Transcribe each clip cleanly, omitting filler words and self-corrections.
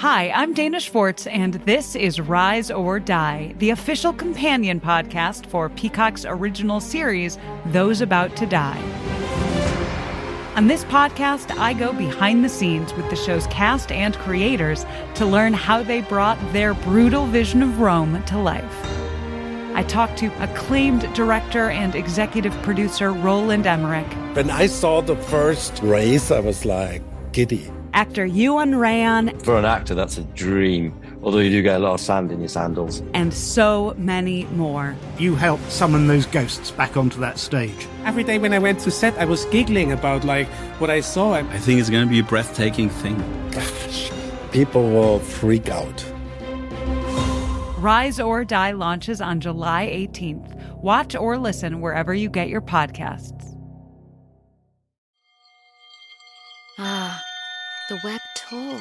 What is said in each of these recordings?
Hi, I'm Dana Schwartz, and this is Rise or Die, the official companion podcast for Peacock's original series, Those About to Die. On this podcast, I go behind the scenes with the show's cast and creators to learn how they brought their brutal vision of Rome to life. I talked to acclaimed director and executive producer Roland Emmerich. When I saw the first race, I was like giddy. Actor Ewan Ryan. For an actor, that's a dream, although you do get a lot of sand in your sandals. And so many more. You helped summon those ghosts back onto that stage. Every day when I went to set, I was giggling about what I saw. I think it's going to be a breathtaking thing. People will freak out. Rise or Die launches on July 18th. Watch or listen wherever you get your podcasts. Ah, the web tour.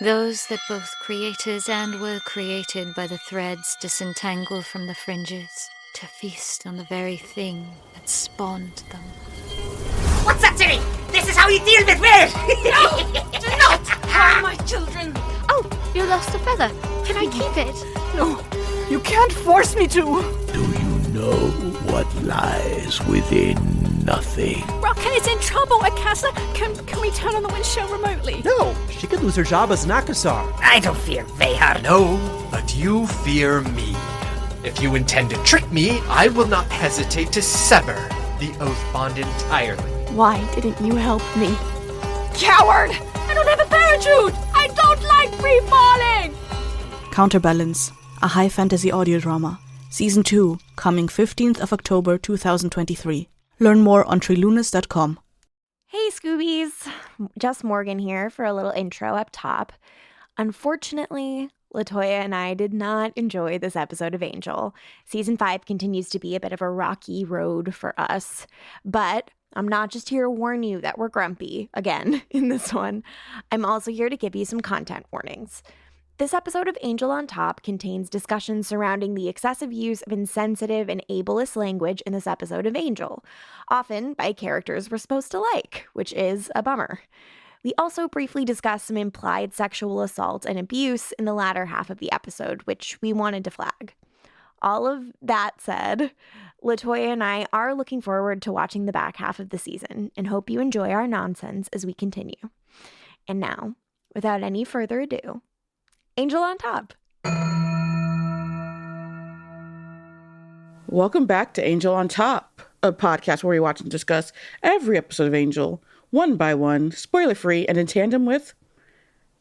Those that both creators and were created by the threads disentangle from the fringes to feast on the very thing that spawned them. What's that, Timmy? This is how you deal with weird! No! Do not harm my children! Oh, you lost a feather. Can I keep it? No, you can't force me to! Do you know what lies within nothing? Rocket is in trouble, Akasa! Can we turn on the windshield remotely? No, she could lose her job as an Akasar. I don't fear Vehar. No, but you fear me. If you intend to trick me, I will not hesitate to sever the oath bond entirely. Why didn't you help me? Coward! I don't have a parachute! I don't like free falling! Counterbalance, a high fantasy audio drama. Season 2, coming 15th of October 2023. Learn more on trilunas.com. Hey Scoobies! Just Morgan here for a little intro up top. Unfortunately, LaToya and I did not enjoy this episode of Angel. Season 5 continues to be a bit of a rocky road for us, but I'm not just here to warn you that we're grumpy, again, in this one. I'm also here to give you some content warnings. This episode of Angel on Top contains discussions surrounding the excessive use of insensitive and ableist language in this episode of Angel, often by characters we're supposed to like, which is a bummer. We also briefly discuss some implied sexual assault and abuse in the latter half of the episode, which we wanted to flag. All of that said, LaToya and I are looking forward to watching the back half of the season and hope you enjoy our nonsense as we continue. And now, without any further ado, Angel on Top. Welcome back to Angel on Top, a podcast where we watch and discuss every episode of Angel, one by one, spoiler-free, and in tandem with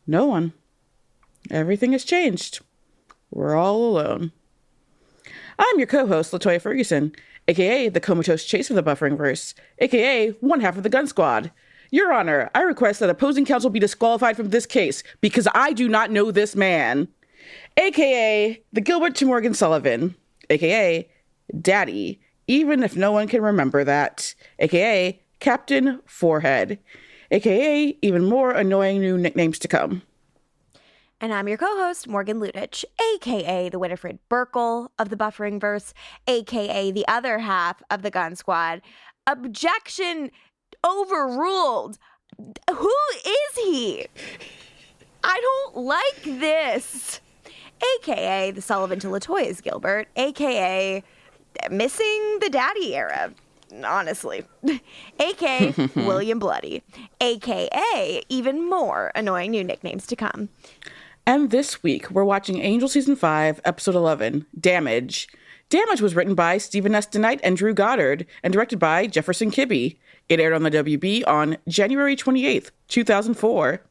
no one. Everything has changed. We're all alone. I'm your co-host, LaToya Ferguson, a.k.a. the comatose chase of the buffering verse, a.k.a. one half of the gun squad. Your Honor, I request that opposing counsel be disqualified from this case because I do not know this man, a.k.a. the Gilbert to Morgan Sullivan, a.k.a. Daddy, even if no one can remember that, a.k.a. Captain Forehead, a.k.a. even more annoying new nicknames to come. And I'm your co-host, Morgan Lutich, a.k.a. the Winifred Burkle of the buffering verse, a.k.a. the other half of the gun squad. Objection overruled. Who is he? I don't like this. A.k.a. the Sullivan to LaToya's Gilbert, a.k.a. missing the daddy era, honestly. A.k.a. William Bloody, a.k.a. even more annoying new nicknames to come. And this week, we're watching Angel Season 5, Episode 11, Damage. Damage was written by Stephen S. DeKnight and Drew Goddard and directed by Jefferson Kibbe. It aired on the WB on January 28th, 2004.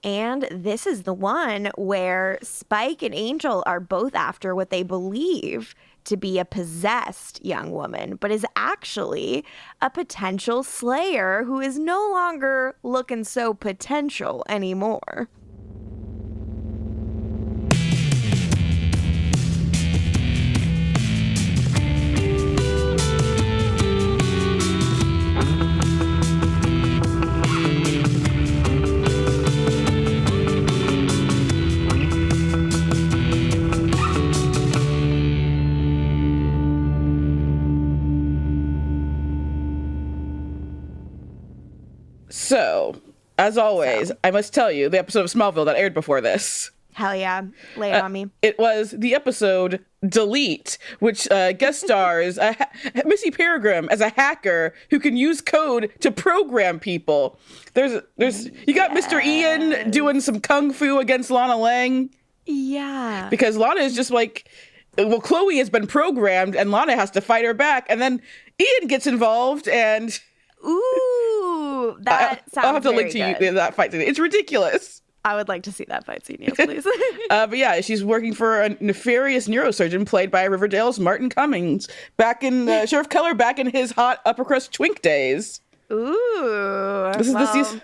And this is the one where Spike and Angel are both after what they believe to be a possessed young woman, but is actually a potential slayer who is no longer looking so potential anymore. So, As always, I must tell you the episode of Smallville that aired before this. Hell yeah. Lay it on me. It was the episode Delete, which guest stars Missy Peregrine as a hacker who can use code to program people. You got Mr. Ian doing some kung fu against Lana Lang. Yeah. Because Lana is just like, well, Chloe has been programmed and Lana has to fight her back. And then Ian gets involved and... Ooh, that sounds I'll have to link to good. you that fight scene. It's ridiculous. I would like to see that fight scene, yes, please. But yeah, she's working for a nefarious neurosurgeon played by Riverdale's Martin Cummings. Sheriff Keller back in his hot upper crust twink days. Ooh. This is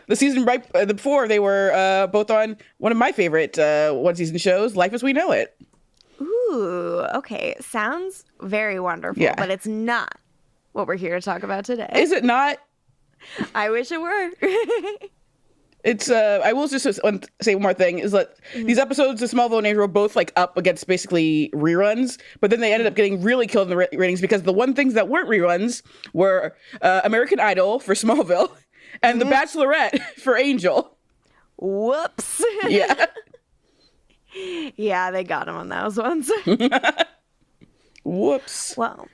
the season right before they were both on one of my favorite one-season shows, Life as We Know It. Ooh, okay. Sounds very wonderful, but it's not what we're here to talk about today. Is it not? I wish it were. It's I will just say one more thing is that these episodes of Smallville and Angel were both like up against basically reruns, but then they ended up getting really killed in the ratings because the one things that weren't reruns were American Idol for Smallville and The Bachelorette for Angel. Whoops. Yeah. Yeah, they got him on those ones. Whoops. Well,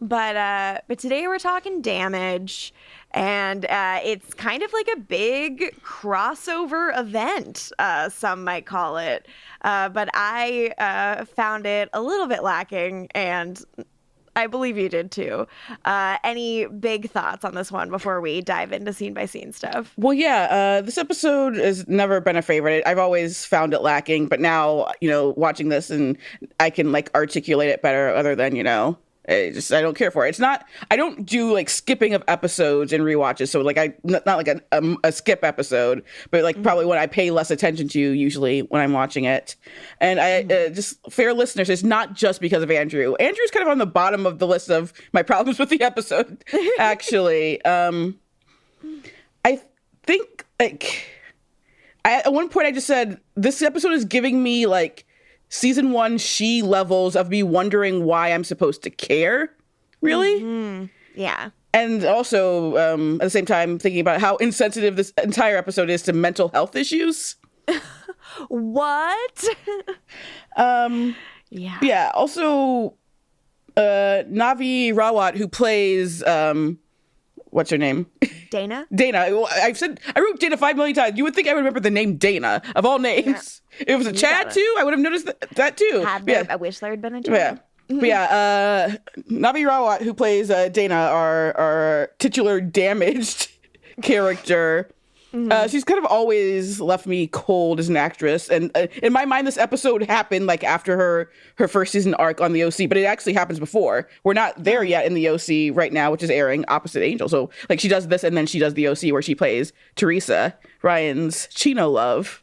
but today we're talking Damage. And it's kind of like a big crossover event, some might call it. But I found it a little bit lacking, and I believe you did too. Any big thoughts on this one before we dive into scene-by-scene stuff? Well, yeah, this episode has never been a favorite. I've always found it lacking, but now, watching this and I can like articulate it better other than, I don't care for it. It's not, I don't do like skipping of episodes and rewatches. So like not like a skip episode, but like probably what I pay less attention to usually when I'm watching it. And I just fair listeners, it's not just because of Andrew. Andrew's kind of on the bottom of the list of my problems with the episode, actually. I think like at one point I just said, this episode is giving me like season 1 she levels of me wondering why I'm supposed to care, really. Mm-hmm. Yeah. And also at the same time thinking about how insensitive this entire episode is to mental health issues. What? Yeah. Also Navi Rawat, who plays what's her name? Dana? Dana. I wrote Dana 5 million times. You would think I would remember the name Dana, of all names. Yeah. It was a Chad, too. I would have noticed that too. I wish there had been a Chad. Yeah. But yeah, Navi Rawat, who plays Dana, our titular damaged character. She's kind of always left me cold as an actress. And in my mind, this episode happened like after her first season arc on the OC, but it actually happens before. We're not there yet in the OC right now, which is airing opposite Angel. So like she does this and then she does the OC where she plays Teresa, Ryan's Chino love.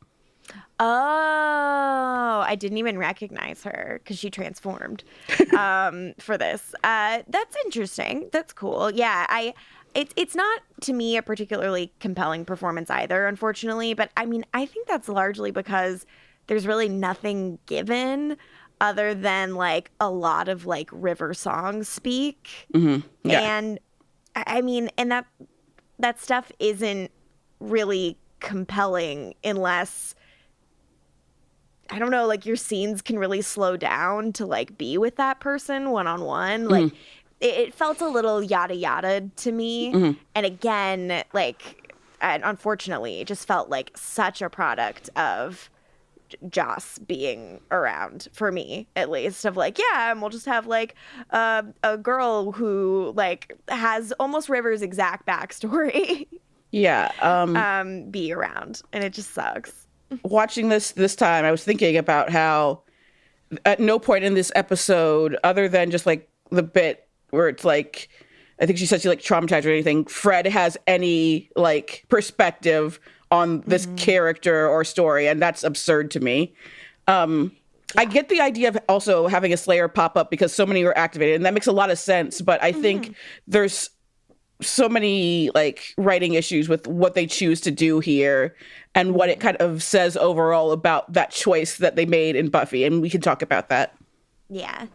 Oh, I didn't even recognize her because she transformed for this. That's interesting. That's cool. Yeah, It's not, to me, a particularly compelling performance either, unfortunately. But, I mean, I think that's largely because there's really nothing given other than, like, a lot of, like, River song speak. Mm-hmm. Yeah. And, I mean, and that stuff isn't really compelling unless, I don't know, like, your scenes can really slow down to, like, be with that person one-on-one. Like, it felt a little yada yada to me. Mm-hmm. And again, like, unfortunately, it just felt like such a product of Joss being around, for me, at least, of like, yeah, and we'll just have like a girl who like has almost River's exact backstory. Yeah. Be around. And it just sucks. Watching this time, I was thinking about how at no point in this episode, other than just like the bit where it's like, I think she said she like traumatized or anything, Fred has any like perspective on this character or story, and that's absurd to me. I get the idea of also having a Slayer pop up because so many were activated, and that makes a lot of sense, but I think there's so many like writing issues with what they choose to do here and what it kind of says overall about that choice that they made in Buffy, and we can talk about that. Yeah.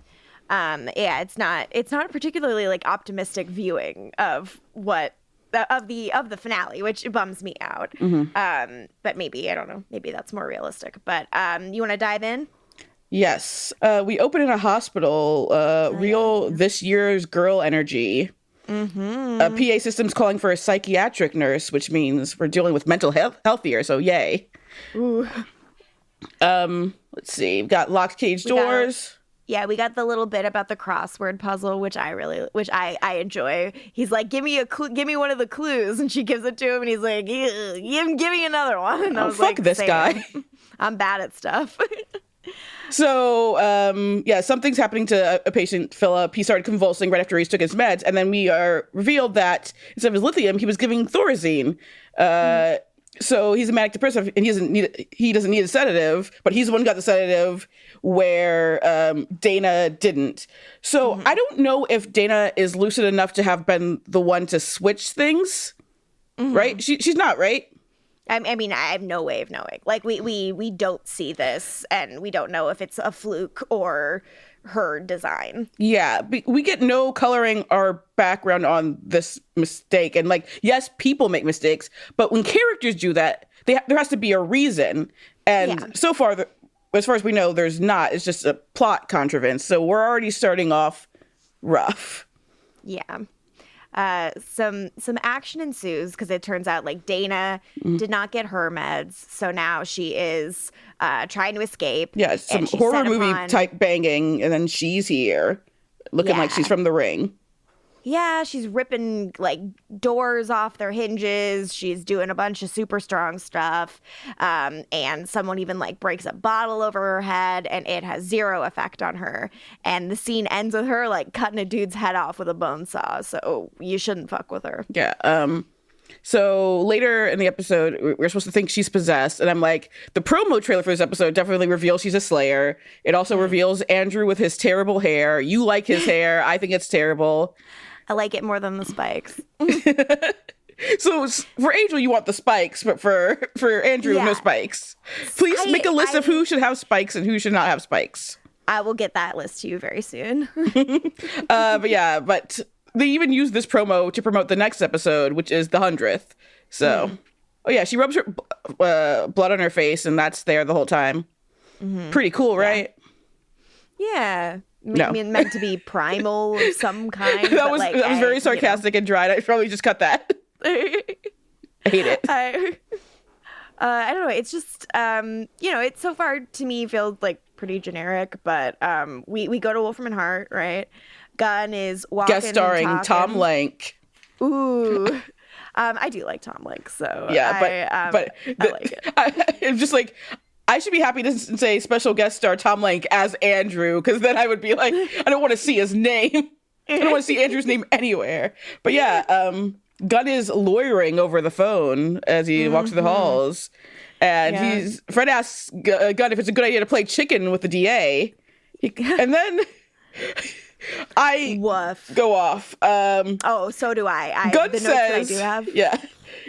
Yeah, it's not a particularly like optimistic viewing of what of the finale, which bums me out. But maybe, I don't know, maybe that's more realistic. But you want to dive in? Yes. We open in a hospital, this year's girl energy. PA system's calling for a psychiatric nurse, which means we're dealing with mental health here, so yay. Ooh. Let's see. We've got locked cage doors. We got the little bit about the crossword puzzle, which I enjoy. He's like, give me one of the clues, and she gives it to him, and he's like, give me another one. And I was fuck like, this guy. I'm bad at stuff. So, something's happening to a patient, Philip. He started convulsing right after he took his meds, and then we are revealed that instead of his lithium, he was giving Thorazine. So he's a manic depressive, and he doesn't need a sedative, but he's the one who got the sedative where Dana didn't. So I don't know if Dana is lucid enough to have been the one to switch things, right? She's not, right? I mean, I have no way of knowing. Like, we don't see this, and we don't know if it's a fluke or her design. Yeah, we get no coloring or background on this mistake. And, like, yes, people make mistakes, but when characters do that, there has to be a reason. And so far, as far as we know, there's not. It's just a plot contrivance. So we're already starting off rough. Yeah. Some action ensues because it turns out like Dana did not get her meds, so now she is trying to escape. Yeah, some horror movie type banging, and then she's here looking like she's from The Ring. Yeah, she's ripping like doors off their hinges. She's doing a bunch of super strong stuff. And someone even like breaks a bottle over her head, and it has zero effect on her. And the scene ends with her like cutting a dude's head off with a bone saw. So you shouldn't fuck with her. Yeah. So later in the episode, we're supposed to think she's possessed. And I'm like, the promo trailer for this episode definitely reveals she's a slayer. It also reveals Andrew with his terrible hair. You like his hair. I think it's terrible. I like it more than the spikes. So for Angel, you want the spikes, but for Andrew, no spikes. Please make a list of who should have spikes and who should not have spikes. I will get that list to you very soon. But they even use this promo to promote the next episode, which is the 100th. So, she rubs her blood on her face, and that's there the whole time. Pretty cool, right? Yeah. Meant to be primal of some kind. that was very sarcastic and dry. I probably just cut that. I hate it. I don't know. It's just, it so far to me feels like pretty generic, but we go to Wolfram and Hart, right? Gunn is walking guest starring and Tom Lenk. Ooh. I do like Tom Lenk, so yeah, but I like it. I'm just like, I should be happy to say special guest star Tom Lenk as Andrew, because then I would be like, I don't want to see his name. I don't want to see Andrew's name anywhere. But Gunn is lawyering over the phone as he walks through the halls. And Fred asks Gunn if it's a good idea to play chicken with the DA. And then I go off. So do I. Gunn the notes says, that I do have. Yeah.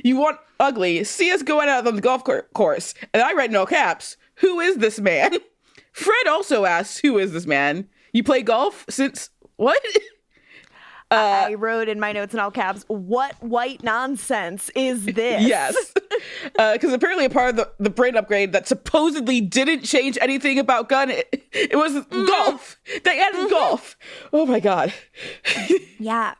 You want ugly. See us going out on the golf course. And I write in all caps, who is this man? Fred also asks, who is this man? You play golf since what? I wrote in my notes in all caps, what white nonsense is this? Yes. Because apparently a part of the brain upgrade that supposedly didn't change anything about Gunn, it was golf. They added golf. Oh my God. Yeah.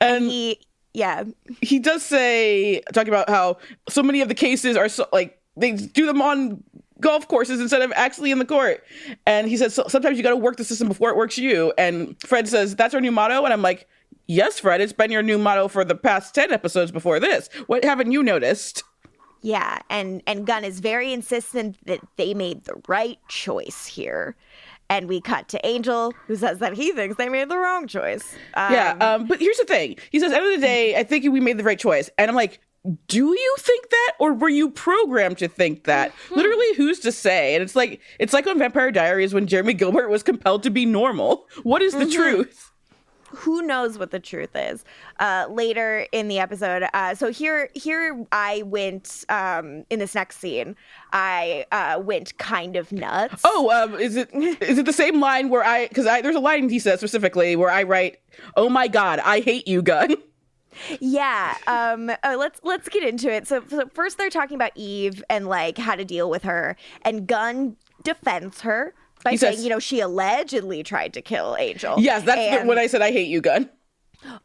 And he does say, talking about how so many of the cases are so, like, they do them on golf courses instead of actually in the court. And he says, sometimes you got to work the system before it works you. And Fred says, that's our new motto. And I'm like, yes, Fred, it's been your new motto for the past 10 episodes before this. What haven't you noticed? Yeah, and Gunn is very insistent that they made the right choice here. And we cut to Angel, who says that he thinks they made the wrong choice. But here's the thing. He says, at the end of the day, I think we made the right choice. And I'm like, do you think that? Or were you programmed to think that? Literally, who's to say? And it's like on Vampire Diaries when Jeremy Gilbert was compelled to be normal. What is the truth? Who knows what the truth is? Later in the episode, so here I went in this next scene. I went kind of nuts. Oh, is it the same line where there's a line he says specifically where I write, "Oh my God, I hate you, Gunn." Yeah. Let's get into it. So first they're talking about Eve and like how to deal with her, and Gunn defends her by saying, she allegedly tried to kill Angel. Yes, that's when I said I hate you, Gunn.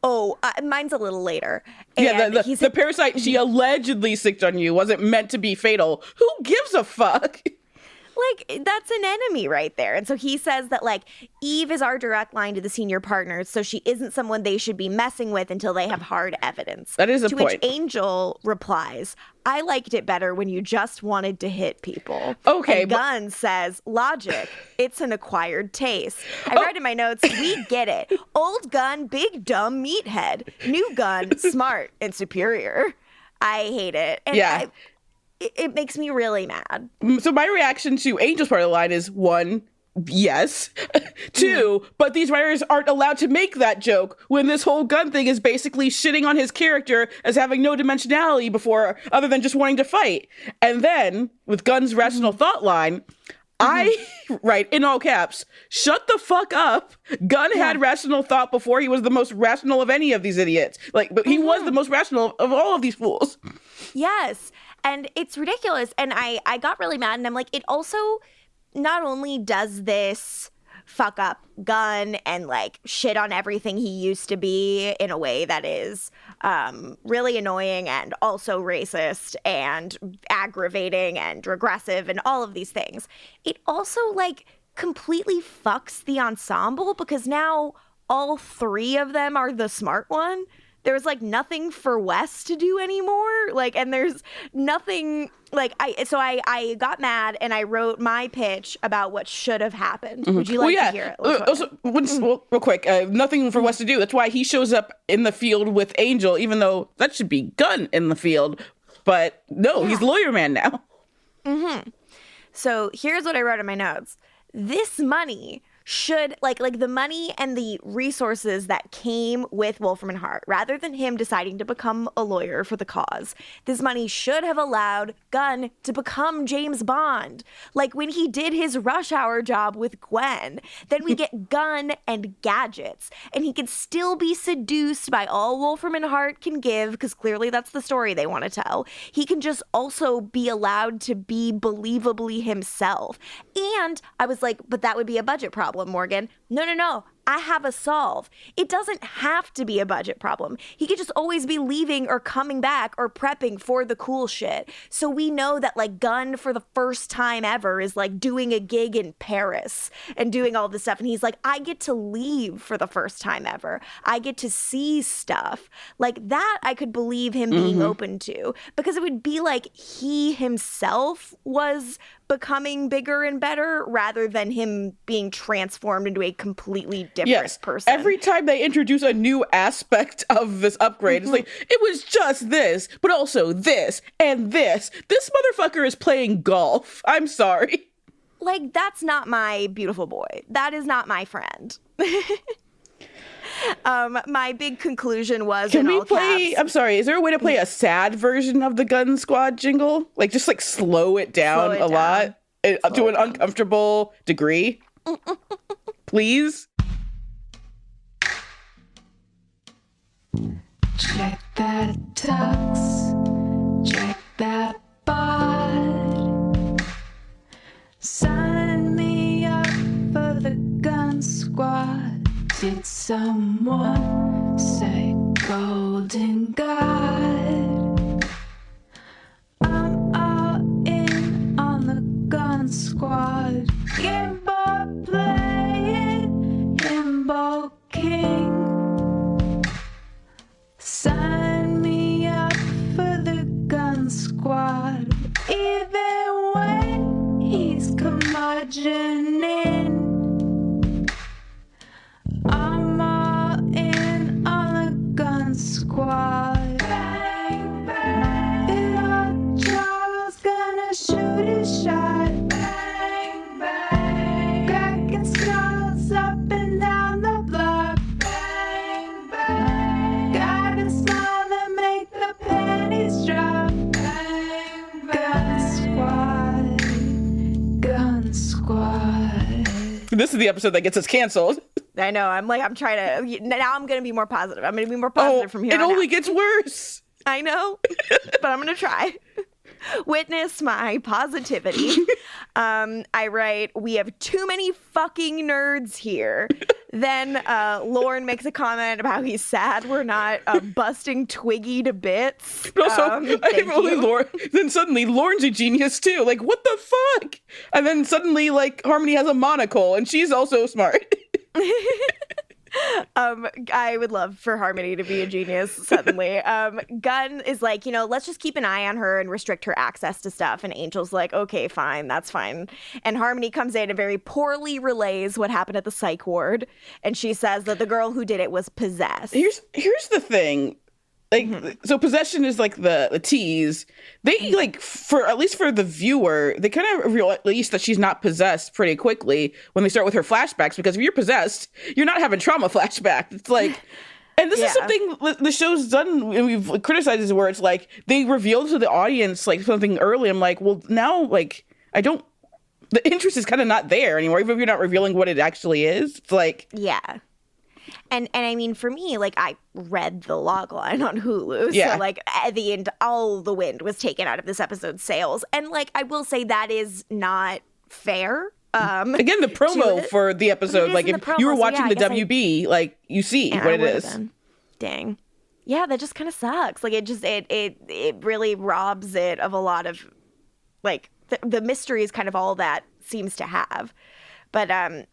Oh, mine's a little later. And the parasite she allegedly sicked on you wasn't meant to be fatal. Who gives a fuck? Like, that's an enemy right there. And so he says that, like, Eve is our direct line to the senior partners, so she isn't someone they should be messing with until they have hard evidence. That is a point. To which Angel replies, I liked it better when you just wanted to hit people. Okay. And Gunn says, logic, it's an acquired taste. I write in my notes, we get it. Old Gunn, big dumb meathead. New Gunn, smart and superior. I hate it. And it makes me really mad. So my reaction to Angel's part of the line is, 1, yes. 2, but these writers aren't allowed to make that joke when this whole Gunn thing is basically shitting on his character as having no dimensionality before, other than just wanting to fight. And then, with Gunn's rational thought line, I write in all caps, shut the fuck up. Gunn had rational thought before he was the most rational of any of these idiots. But he was the most rational of all of these fools. Yes. And it's ridiculous. And I got really mad. And I'm like, it also, not only does this fuck up Gunn and like shit on everything he used to be in a way that is really annoying and also racist and aggravating and regressive and all of these things, it also like completely fucks the ensemble, because now all 3 of them are the smart one. There's like nothing for Wes to do anymore. Like, and there's nothing like I got mad and I wrote my pitch about what should have happened. Would you like to hear it? Also, real quick, nothing for Wes to do. That's why he shows up in the field with Angel, even though that should be Gunn in the field. But no, he's lawyer man now. So here's what I wrote in my notes. This money should, like the money and the resources that came with Wolfram and Hart, rather than him deciding to become a lawyer for the cause, this money should have allowed Gunn to become James Bond. Like when he did his Rush Hour job with Gwen, then we get Gunn and gadgets, and he could still be seduced by all Wolfram and Hart can give, because clearly that's the story they want to tell. He can just also be allowed to be believably himself. And I was like, but that would be a budget problem, Morgan. No. I have a solve. It doesn't have to be a budget problem. He could just always be leaving or coming back or prepping for the cool shit. So we know that like Gunn for the first time ever is like doing a gig in Paris and doing all this stuff. And he's like, I get to leave for the first time ever. I get to see stuff. Like that I could believe him being open to, because it would be like he himself was becoming bigger and better rather than him being transformed into a completely different person. Every time they introduce a new aspect of this upgrade, it's like, it was just this, but also this and this. This motherfucker is playing golf. I'm sorry. Like, that's not my beautiful boy. That is not my friend. My big conclusion was, can we play, I'm sorry, is there a way to play a sad version of the Gun Squad jingle? Like, just like slow it down a lot to an uncomfortable degree? Please? Check that tux, check that bod. Sign me up for the Gun Squad. Did someone say Golden God? I'm all in on the Gun Squad. Gimbal playing, Gimbal King. Sign me up for the Gun Squad, even when he's curmudgeoning. I'm all in on the Gun Squad. Bang, bang. Little Charles gonna shoot his shot. Bang, bang. Cracking skulls up and down the block. Bang, bang. Got a smile that make the panties drop. Bang, bang. Gun Squad. Gun Squad. This is the episode that gets us canceled. I know. I'm trying to. Now I'm going to be more positive. I'm going to be more positive from here on It only out. gets worse. I know, but I'm going to try. Witness my positivity. I write, we have too many fucking nerds here. Then Lauren makes a comment about how he's sad we're not busting Twiggy to bits. But also, then suddenly Lauren's a genius too. Like, what the fuck? And then suddenly, like, Harmony has a monocle and she's also smart. I would love for Harmony to be a genius suddenly. Gunn is like, let's just keep an eye on her and restrict her access to stuff. And Angel's like, okay, fine, that's fine. And Harmony comes in and very poorly relays what happened at the psych ward. And she says that the girl who did it was possessed. Here's the thing. Like, so possession is like the tease. They like, for at least for the viewer, they kind of reveal at least that she's not possessed pretty quickly when they start with her flashbacks, because if you're possessed, you're not having trauma flashback. It's like, and this is something the show's done, and we've criticized this, where it's like they reveal to the audience like something early. I'm like, well, now like the interest is kind of not there anymore, even if you're not revealing what it actually is. It's like, yeah. And I mean, for me, like, I read the logline on Hulu. Yeah. So, like, at the end, all the wind was taken out of this episode's sails. And, like, I will say that is not fair. Again, the promo for the episode, like, if you were watching the WB, like, you see what it is. Dang. Yeah, that just kind of sucks. Like, it really robs it of a lot of, like, the mystery is kind of all that seems to have. But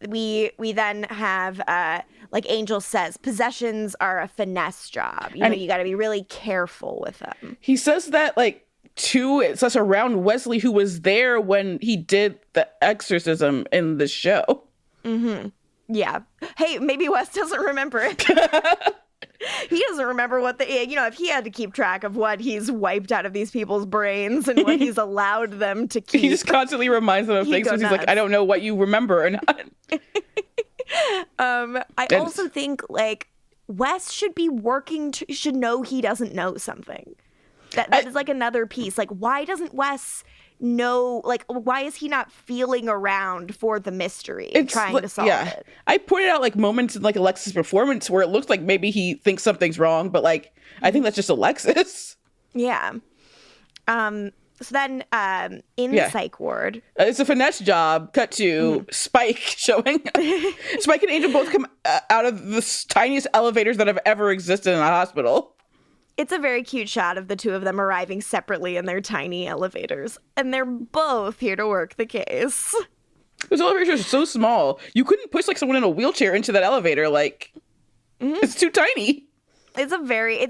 we then have, like Angel says, possessions are a finesse job. You got to be really careful with them. He says that, like, it's us around Wesley, who was there when he did the exorcism in the show. Mm-hmm. Yeah. Hey, maybe Wes doesn't remember it. He doesn't remember what if he had to keep track of what he's wiped out of these people's brains and what he's allowed them to keep. He just constantly reminds them of things because he's like, I don't know what you remember or not. I also think, like, Wes should be should know he doesn't know something. That is like another piece. Like, why doesn't Wes know, like, why is he not feeling around for the mystery and trying to solve it? I pointed out, like, moments in, like, Alexis' performance where it looks like maybe he thinks something's wrong, but, like, I think that's just Alexis. Yeah. So then in the psych ward. It's a finesse job. Cut to Spike showing. Spike and Angel both come out of the tiniest elevators that have ever existed in a hospital. It's a very cute shot of the two of them arriving separately in their tiny elevators. And they're both here to work the case. Those elevators are so small. You couldn't push, like, someone in a wheelchair into that elevator. Like, it's too tiny. It's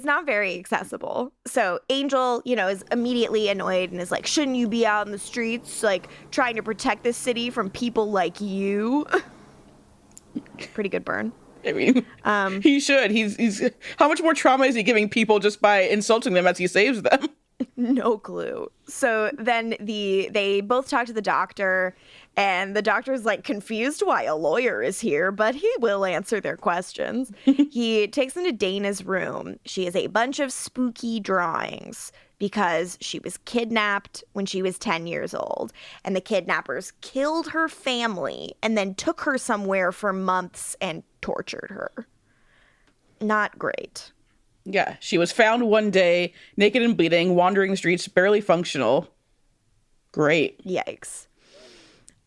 not very accessible. So Angel, is immediately annoyed and is like, shouldn't you be out in the streets, like, trying to protect this city from people like you? Pretty good burn. I mean, he should. He's how much more trauma is he giving people just by insulting them as he saves them? No clue. So then they both talk to the doctor, and the doctor's, like, confused why a lawyer is here, but he will answer their questions. He takes them to Dana's room. She has a bunch of spooky drawings because she was kidnapped when she was 10 years old, and the kidnappers killed her family and then took her somewhere for months and tortured her. Not great. Yeah, she was found one day, naked and bleeding, wandering the streets, barely functional. Great. Yikes.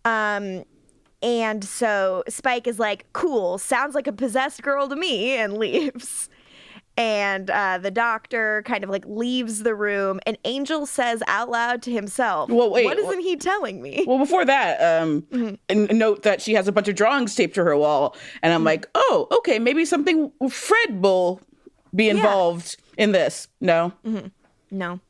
And so Spike is like, cool, sounds like a possessed girl to me, and leaves. And the doctor kind of, like, leaves the room, and Angel says out loud to himself, well, wait, what isn't he telling me? Well, before that, and note that she has a bunch of drawings taped to her wall, and I'm like, oh, okay, maybe something Fred will be involved in this. No. No,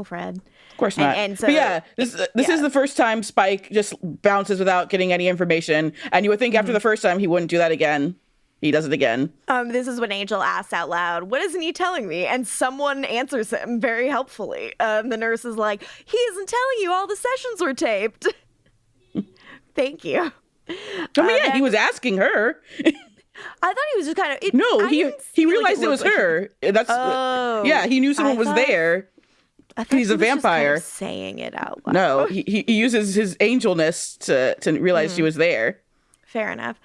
Fred. Of course not. And so, but yeah, this is the first time Spike just bounces without getting any information, and you would think after the first time he wouldn't do that again. He does it again. This is when Angel asks out loud, what isn't he telling me? And someone answers him very helpfully. The nurse is like, he isn't telling you, all the sessions were taped. Thank you. I mean, he was asking her. I thought he was just kind of... he realized it was her. He knew someone was there. He's a vampire. Just kind of saying it out loud. No, he uses his angelness to realize she was there. Fair enough.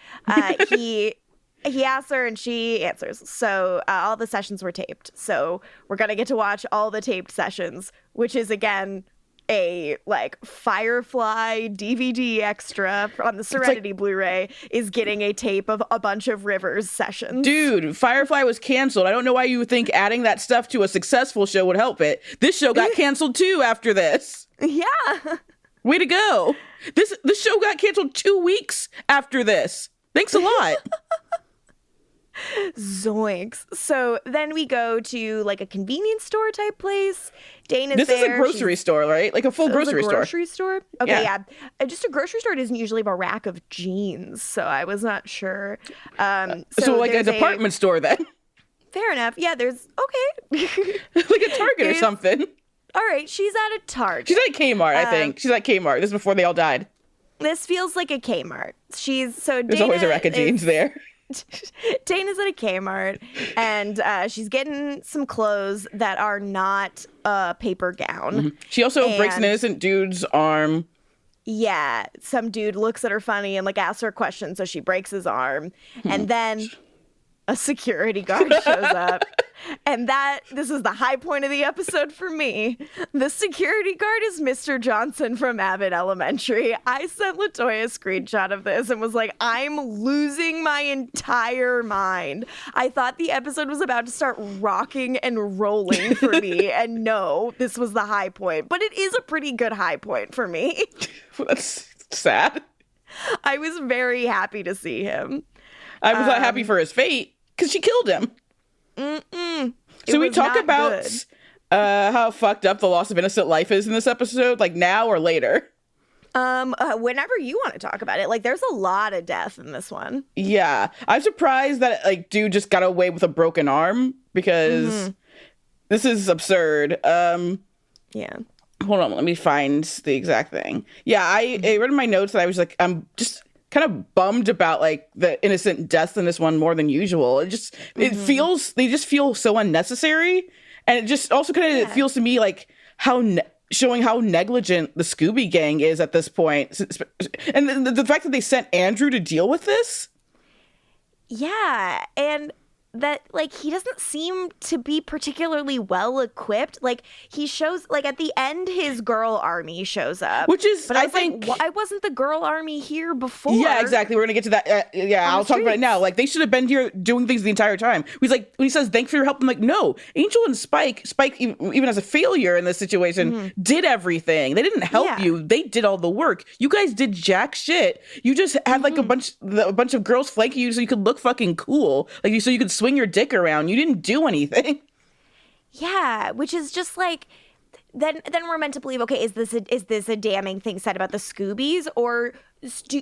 He asks her and she answers. So all the sessions were taped. So we're going to get to watch all the taped sessions, which is, again, a Firefly DVD extra on the Serenity Blu-ray is getting a tape of a bunch of Rivers sessions. Dude, Firefly was canceled. I don't know why you would think adding that stuff to a successful show would help it. This show got canceled too after this. Yeah. Way to go. This show got canceled 2 weeks after this. Thanks a lot. Zoinks. So then we go to a convenience store type place. Dane is this there. This is a grocery store, right? Like a full grocery store. Grocery store? Okay, yeah. Just a grocery store doesn't usually have a rack of jeans, so I was not sure. So like a department store then? Fair enough. Yeah, there's... Okay. Like a Target or something. All right, she's at a Target. She's at Kmart, I think. She's at Kmart. This is before they all died. This feels like a Kmart. There's always a rack of jeans there. Dana's at a Kmart, and she's getting some clothes that are not a paper gown. Mm-hmm. She also breaks an innocent dude's arm. Yeah, some dude looks at her funny and asks her a question, so she breaks his arm. And then a security guard shows up. And this is the high point of the episode for me. The security guard is Mr. Johnson from Abbott Elementary. I sent LaToya a screenshot of this and was like, I'm losing my entire mind. I thought the episode was about to start rocking and rolling for me. And no, this was the high point. But it is a pretty good high point for me. That's sad. I was very happy to see him. I was not happy for his fate because she killed him. So we talk about how fucked up the loss of innocent life is in this episode, now or later? Whenever you want to talk about it. There's a lot of death in this one. Yeah. I'm surprised that dude just got away with a broken arm because this is absurd. Yeah. Hold on, let me find the exact thing. Yeah, I read in my notes that I was I'm just kind of bummed about the innocent deaths in this one more than usual. They just feel so unnecessary, and it just also kind of feels to me showing how negligent the Scooby Gang is at this point, and the fact that they sent Andrew to deal with this. Yeah, and that he doesn't seem to be particularly well equipped. He shows at the end his girl army shows up, which is but I think why wasn't the girl army here before? Yeah, exactly. We're gonna get to that. I'll talk about it now. They should have been here doing things the entire time. He's when he says thanks for your help, I'm like, no, Angel and Spike even as a failure in this situation did everything. They didn't help you. They did all the work. You guys did jack shit. You just had a bunch of girls flanking you so you could look fucking cool, so you could swing your dick around. You didn't do anything. Yeah, which is just then we're meant to believe, okay, is this a damning thing said about the Scoobies, or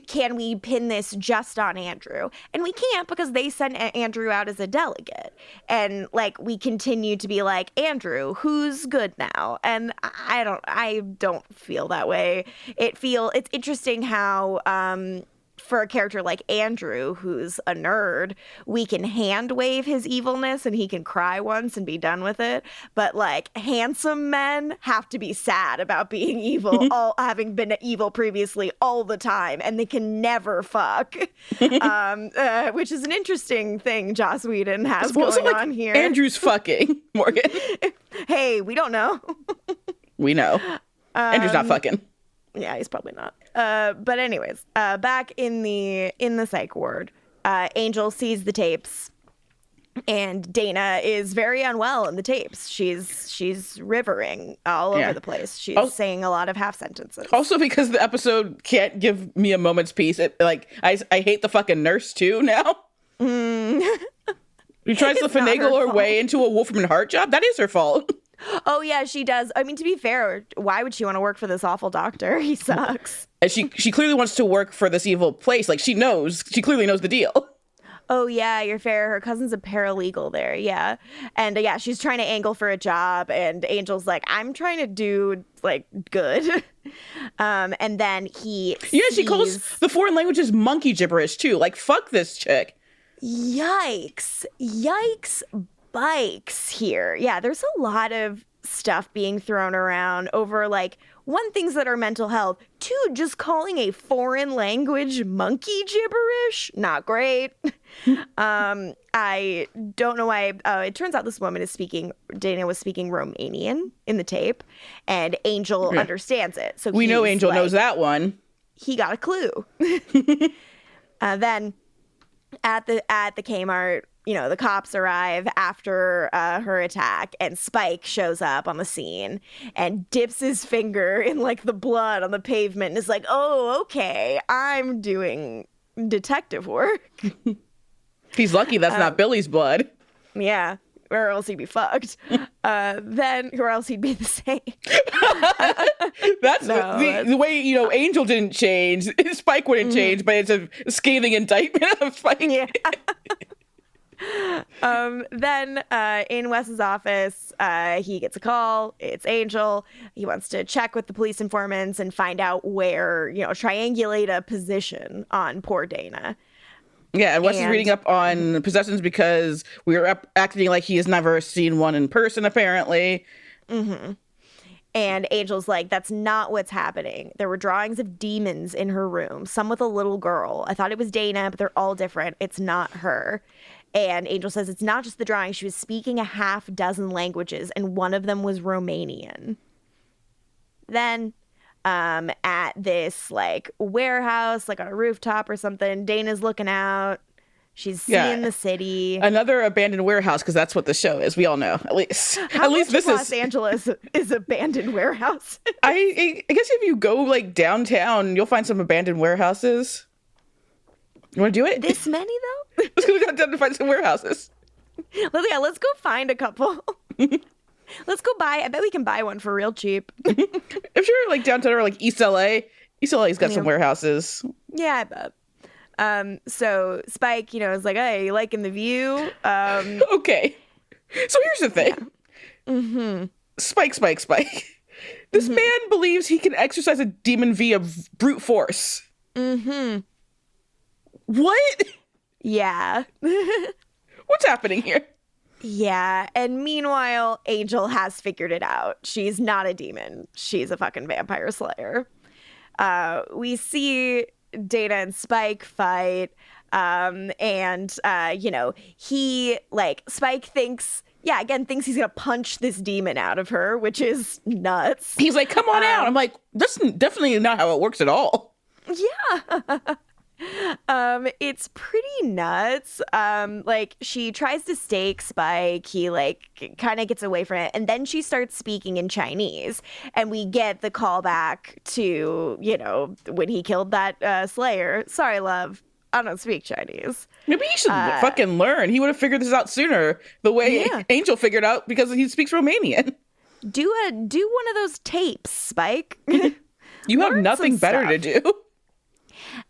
can we pin this just on Andrew? And we can't, because they sent Andrew out as a delegate, and we continue to be Andrew, who's good now? And I don't feel that way. It's interesting how for a character like Andrew, who's a nerd, we can hand wave his evilness and he can cry once and be done with it. But handsome men have to be sad about being evil, having been evil previously all the time, and they can never fuck. Which is an interesting thing Joss Whedon has going on here. Andrew's fucking, Morgan. Hey, we don't know. We know. Andrew's not fucking. Yeah, he's probably not. But anyways, back in the psych ward, Angel sees the tapes, and Dana is very unwell in the tapes. She's rivering all over the place. She's saying a lot of half sentences. Also, because the episode can't give me a moment's peace. I hate the fucking nurse too now. She tries to finagle her way into a Wolfram and Hart job. That is her fault. Oh, yeah, she does. I mean, to be fair, why would she want to work for this awful doctor? He sucks. And she clearly wants to work for this evil place. She clearly knows the deal. Oh, yeah, you're fair. Her cousin's a paralegal there, yeah. And, she's trying to angle for a job, and Angel's like, I'm trying to do, good. And then he she calls the foreign languages monkey gibberish, too. Fuck this chick. Yikes bikes here. Yeah, there's a lot of stuff being thrown around over, like, one, things that are mental health, two, just calling a foreign language monkey gibberish. Not great. I don't know why. It turns out this woman Dana was speaking Romanian in the tape, and Angel understands it. So we know Angel knows that one. He got a clue. Then at the Kmart, the cops arrive after her attack, and Spike shows up on the scene and dips his finger in, like, the blood on the pavement and is like, oh, okay, I'm doing detective work. He's lucky that's not Billy's blood. Yeah, or else he'd be fucked. Or else he'd be the same. That's the way, Angel didn't change. Spike wouldn't change, but it's a scathing indictment of Spike. Yeah. Then in Wes's office, he gets a call. It's Angel. He wants to check with the police informants and find out where, triangulate a position on poor Dana. Yeah, and Wes is reading up on possessions because we were acting like he has never seen one in person, apparently. Mm-hmm. And Angel's like, that's not what's happening. There were drawings of demons in her room, some with a little girl. I thought it was Dana, but they're all different. It's not her. And Angel says it's not just the drawing. She was speaking a half dozen languages, and one of them was Romanian. Then at this, like, warehouse, like on a rooftop or something, Dana's looking out. She's seeing the city. Another abandoned warehouse, because that's what the show is. We all know, at least. At least this Los Angeles is abandoned warehouse. I guess if you go, like, downtown, you'll find some abandoned warehouses. You want to do it? This many, though? Let's go downtown to find some warehouses. Let's go find a couple. Let's go buy. I bet we can buy one for real cheap. If you're, like, downtown or, like, East LA's got some warehouses. Yeah, I bet. So Spike, is like, hey, you liking the view? Okay. So here's the thing. Yeah. Mm-hmm. Spike. This man believes he can exercise a demon via brute force. Mm-hmm. What? Yeah. What's happening here? Yeah, and meanwhile, Angel has figured it out. She's not a demon. She's a fucking vampire slayer. We see Dana and Spike fight, Spike thinks he's gonna punch this demon out of her, which is nuts. He's like, come on out. I'm like, that's definitely not how it works at all. Yeah. It's pretty nuts. She tries to stake Spike. He, kind of gets away from it. And then she starts speaking in Chinese. And we get the callback to, when he killed that Slayer. Sorry, love. I don't speak Chinese. Maybe he should fucking learn. He would have figured this out sooner. The way Angel figured out because he speaks Romanian. Do one of those tapes, Spike. You have nothing better to do.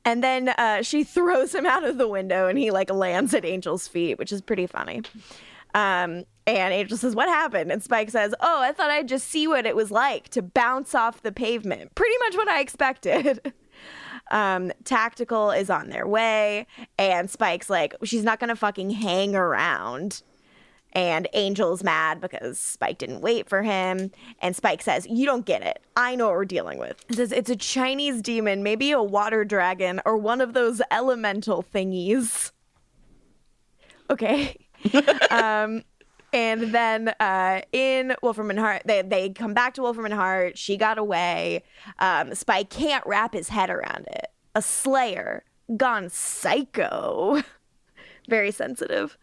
And then she throws him out of the window and he lands at Angel's feet, which is pretty funny. And Angel says, what happened? And Spike says, oh, I thought I'd just see what it was like to bounce off the pavement. Pretty much what I expected. Tactical is on their way. And Spike's like, she's not going to fucking hang around. And Angel's mad because Spike didn't wait for him. And Spike says, you don't get it. I know what we're dealing with. He says, it's a Chinese demon, maybe a water dragon, or one of those elemental thingies. Okay. And then in Wolfram and Hart, they come back to Wolfram and Hart. She got away. Spike can't wrap his head around it. A slayer gone psycho. Very sensitive.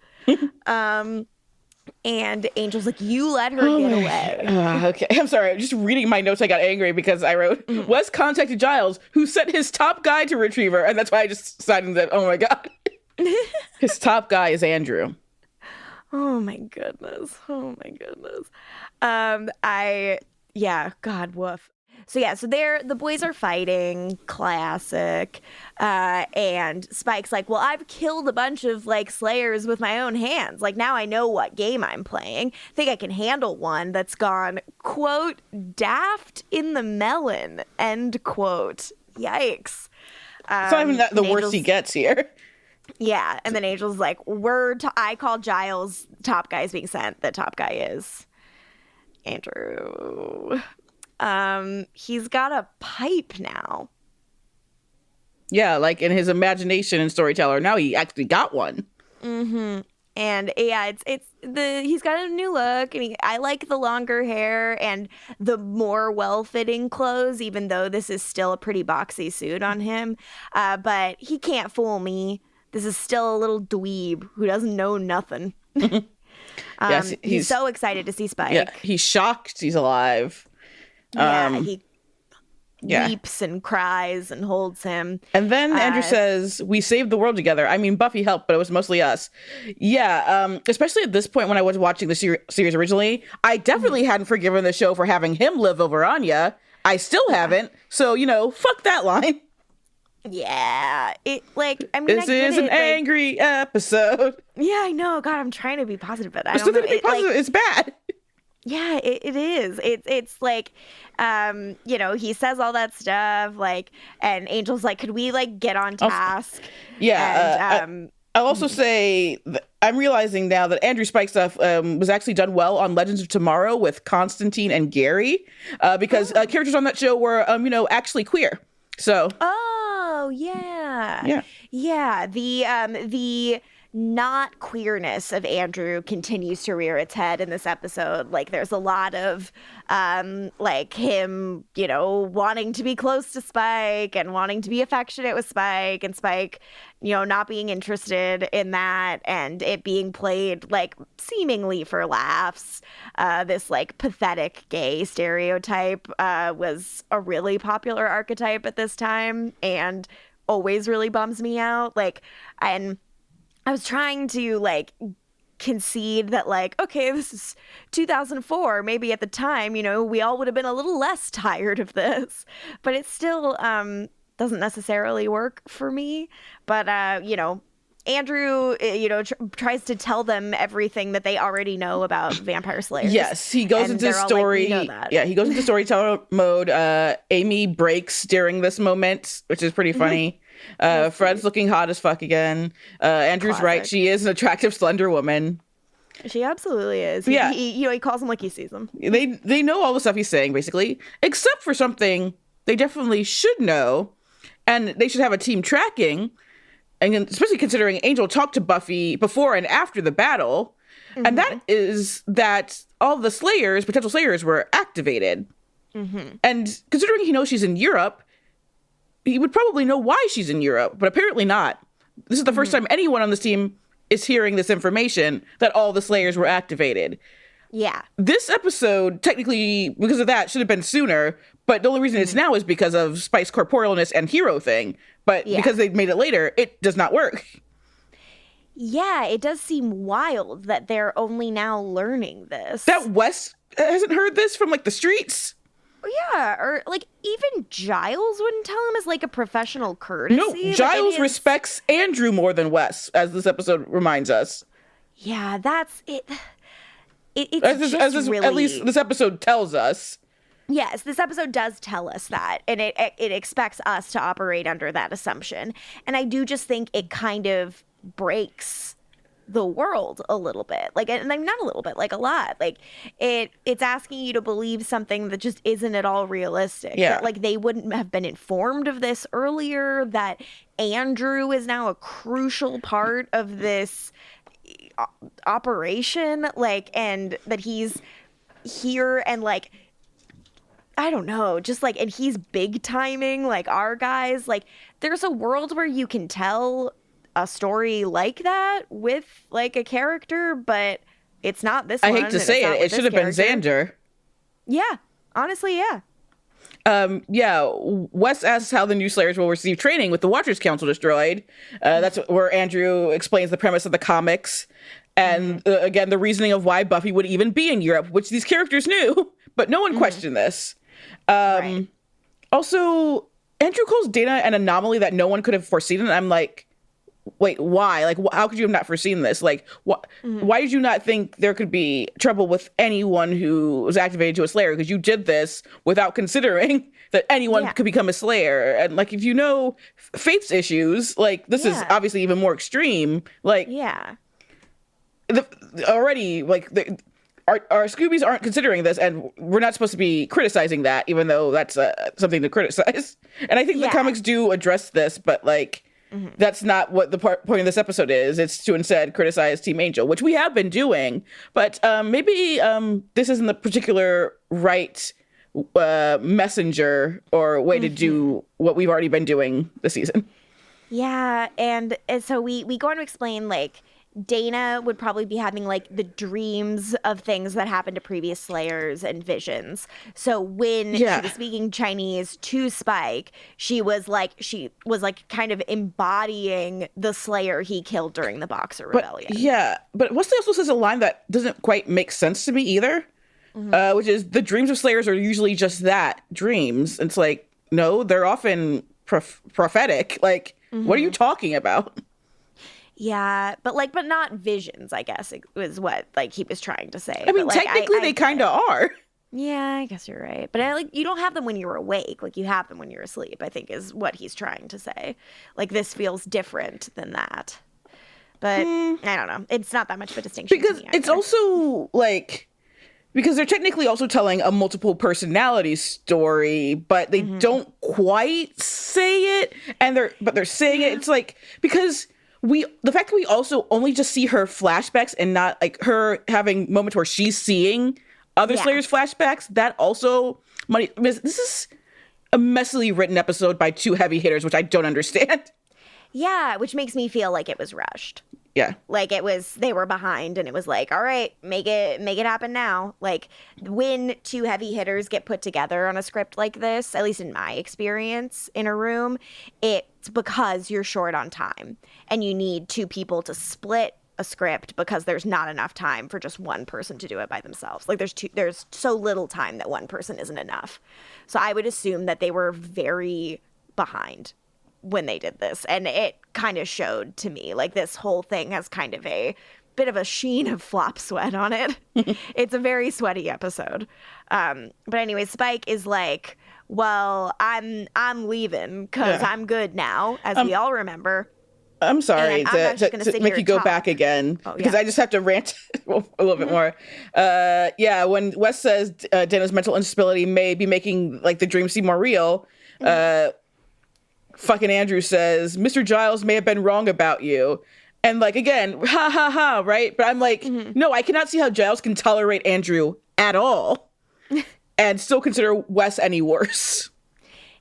And Angel's like, you let her get away. Okay. I'm sorry. I'm just reading my notes. I got angry because I wrote, Wes contacted Giles, who sent his top guy to retrieve her. And that's why I just decided that, oh my God. His top guy is Andrew. Oh my goodness. God, woof. So the boys are fighting, classic, and Spike's like, well, I've killed a bunch of slayers with my own hands. Now I know what game I'm playing. I think I can handle one that's gone, quote, daft in the melon, end quote. Yikes. It's not even the worst he gets here. Yeah, and then Angel's like, I call Giles top guy is being sent. The top guy is. Andrew. He's got a pipe now. Yeah, like in his imagination and storyteller, now he actually got one. Mm-hmm. And yeah, he's got a new look, and I like the longer hair and the more well-fitting clothes, even though this is still a pretty boxy suit on him. But he can't fool me. This is still a little dweeb who doesn't know nothing. Yes, he's so excited to see Spike. Yeah, he's shocked he's alive. He weeps and cries and holds him. And then Andrew says, "We saved the world together. I mean, Buffy helped, but it was mostly us." Yeah, especially at this point when I was watching the series originally, I definitely hadn't forgiven the show for having him live over Anya. I still haven't. So, fuck that line. Yeah, this is an angry episode. Yeah, I know. God, I'm trying to be positive, but I don't know. It's bad. Yeah, it is. It's like, he says all that stuff, like, and Angel's like, could we, like, get on task? I'll also say, I'm realizing now that Andrew Spike stuff was actually done well on Legends of Tomorrow with Constantine and Gary, because characters on that show were, actually queer. So. Oh, yeah. Yeah. The not queerness of Andrew continues to rear its head in this episode. Like, there's a lot of him, wanting to be close to Spike and wanting to be affectionate with Spike, and Spike, not being interested in that, and it being played like seemingly for laughs. This like pathetic gay stereotype was a really popular archetype at this time, and always really bums me out. And I was trying to concede that okay, this is 2004. Maybe at the time, we all would have been a little less tired of this, but it still doesn't necessarily work for me. But, Andrew, tries to tell them everything that they already know about vampire slayers. Yes, he goes into story. He goes into storyteller mode. Amy breaks during this moment, which is pretty funny. Fred's looking hot as fuck again. Andrew's right. She is an attractive, slender woman. She absolutely is. Yeah. He calls him like he sees him. They know all the stuff he's saying, basically, except for something they definitely should know, and they should have a team tracking, and especially considering Angel talked to Buffy before and after the battle, and that is that all the Slayers, potential Slayers, were activated. And considering he knows she's in Europe, he would probably know why she's in Europe, but apparently not. This is the first time anyone on this team is hearing this information, that all the Slayers were activated. Yeah. This episode, technically, because of that, should have been sooner, but the only reason it's now is because of Spike's corporealness and hero thing. But because they made it later, it does not work. Yeah, it does seem wild that they're only now learning this. That Wes hasn't heard this from, the streets? Yeah, or even Giles wouldn't tell him as a professional courtesy. No, Giles respects Andrew more than Wes, as this episode reminds us. Yeah, that's it. At least this episode tells us. Yes, this episode does tell us that, and it expects us to operate under that assumption. And I do just think it kind of breaks the world a little bit, and not a little bit, a lot. It's asking you to believe something that just isn't at all realistic. Yeah. That, they wouldn't have been informed of this earlier, that Andrew is now a crucial part of this operation, and that he's here and I don't know, just and he's big timing our guys. There's a world where you can tell a story like that with a character, but it's not this one. I hate to say it should have been Xander. Yeah, honestly, yeah. Wes asks how the new Slayers will receive training with the Watchers Council destroyed. That's where Andrew explains the premise of the comics, and again, the reasoning of why Buffy would even be in Europe, which these characters knew, but no one questioned this. Also, Andrew calls Dana an anomaly that no one could have foreseen, and I'm like, wait, why? How could you have not foreseen this? Why did you not think there could be trouble with anyone who was activated to a Slayer? Because you did this without considering that anyone could become a Slayer. And if you know Faith's issues, this is obviously even more extreme. our Scoobies aren't considering this, and we're not supposed to be criticizing that, even though that's something to criticize. And I think the comics do address this, but like that's not what the point of this episode is. It's to instead criticize Team Angel, which we have been doing, but maybe this isn't the particular right messenger or way to do what we've already been doing this season. Yeah, and so we go on to explain, like, Dana would probably be having, like, the dreams of things that happened to previous Slayers and visions. So when she was speaking Chinese to Spike, she was kind of embodying the Slayer he killed during the Boxer Rebellion. Yeah, but Wesley also says a line that doesn't quite make sense to me either, which is the dreams of Slayers are usually just that, dreams. It's like, no, they're often prophetic. Like, what are you talking about? Yeah, but not visions, I guess, it was what, like, he was trying to say. I mean, technically they kind of are. Yeah, I guess you're right. But, you don't have them when you're awake. Like, you have them when you're asleep, I think, is what he's trying to say. Like, this feels different than that. But, I don't know. It's not that much of a distinction. Because it's also, like... Because they're technically also telling a multiple personality story, but they don't quite say it, but they're saying it. It's like, because the fact that we also only just see her flashbacks and not like her having moments where she's seeing other Slayers flashbacks, that also this is a messily written episode by two heavy hitters, which I don't understand. Yeah, which makes me feel like it was rushed. Yeah. Like they were behind and it was like, all right, make it happen now. Like when two heavy hitters get put together on a script like this, at least in my experience in a room, it's because you're short on time and you need two people to split a script because there's not enough time for just one person to do it by themselves. Like there's so little time that one person isn't enough. So I would assume that they were very behind when they did this, and it kind of showed to me. Like, this whole thing has kind of a bit of a sheen of flop sweat on it. It's a very sweaty episode. But anyway, Spike is like, well, I'm leaving because I'm good now, as we all remember. I'm sorry to make you go back again, because I just have to rant a little bit more. When Wes says Dana's mental instability may be making like the dream seem more real, fucking Andrew says, Mr. Giles may have been wrong about you. And like, again, ha ha ha, right? But I'm like, no, I cannot see how Giles can tolerate Andrew at all and still consider Wes any worse.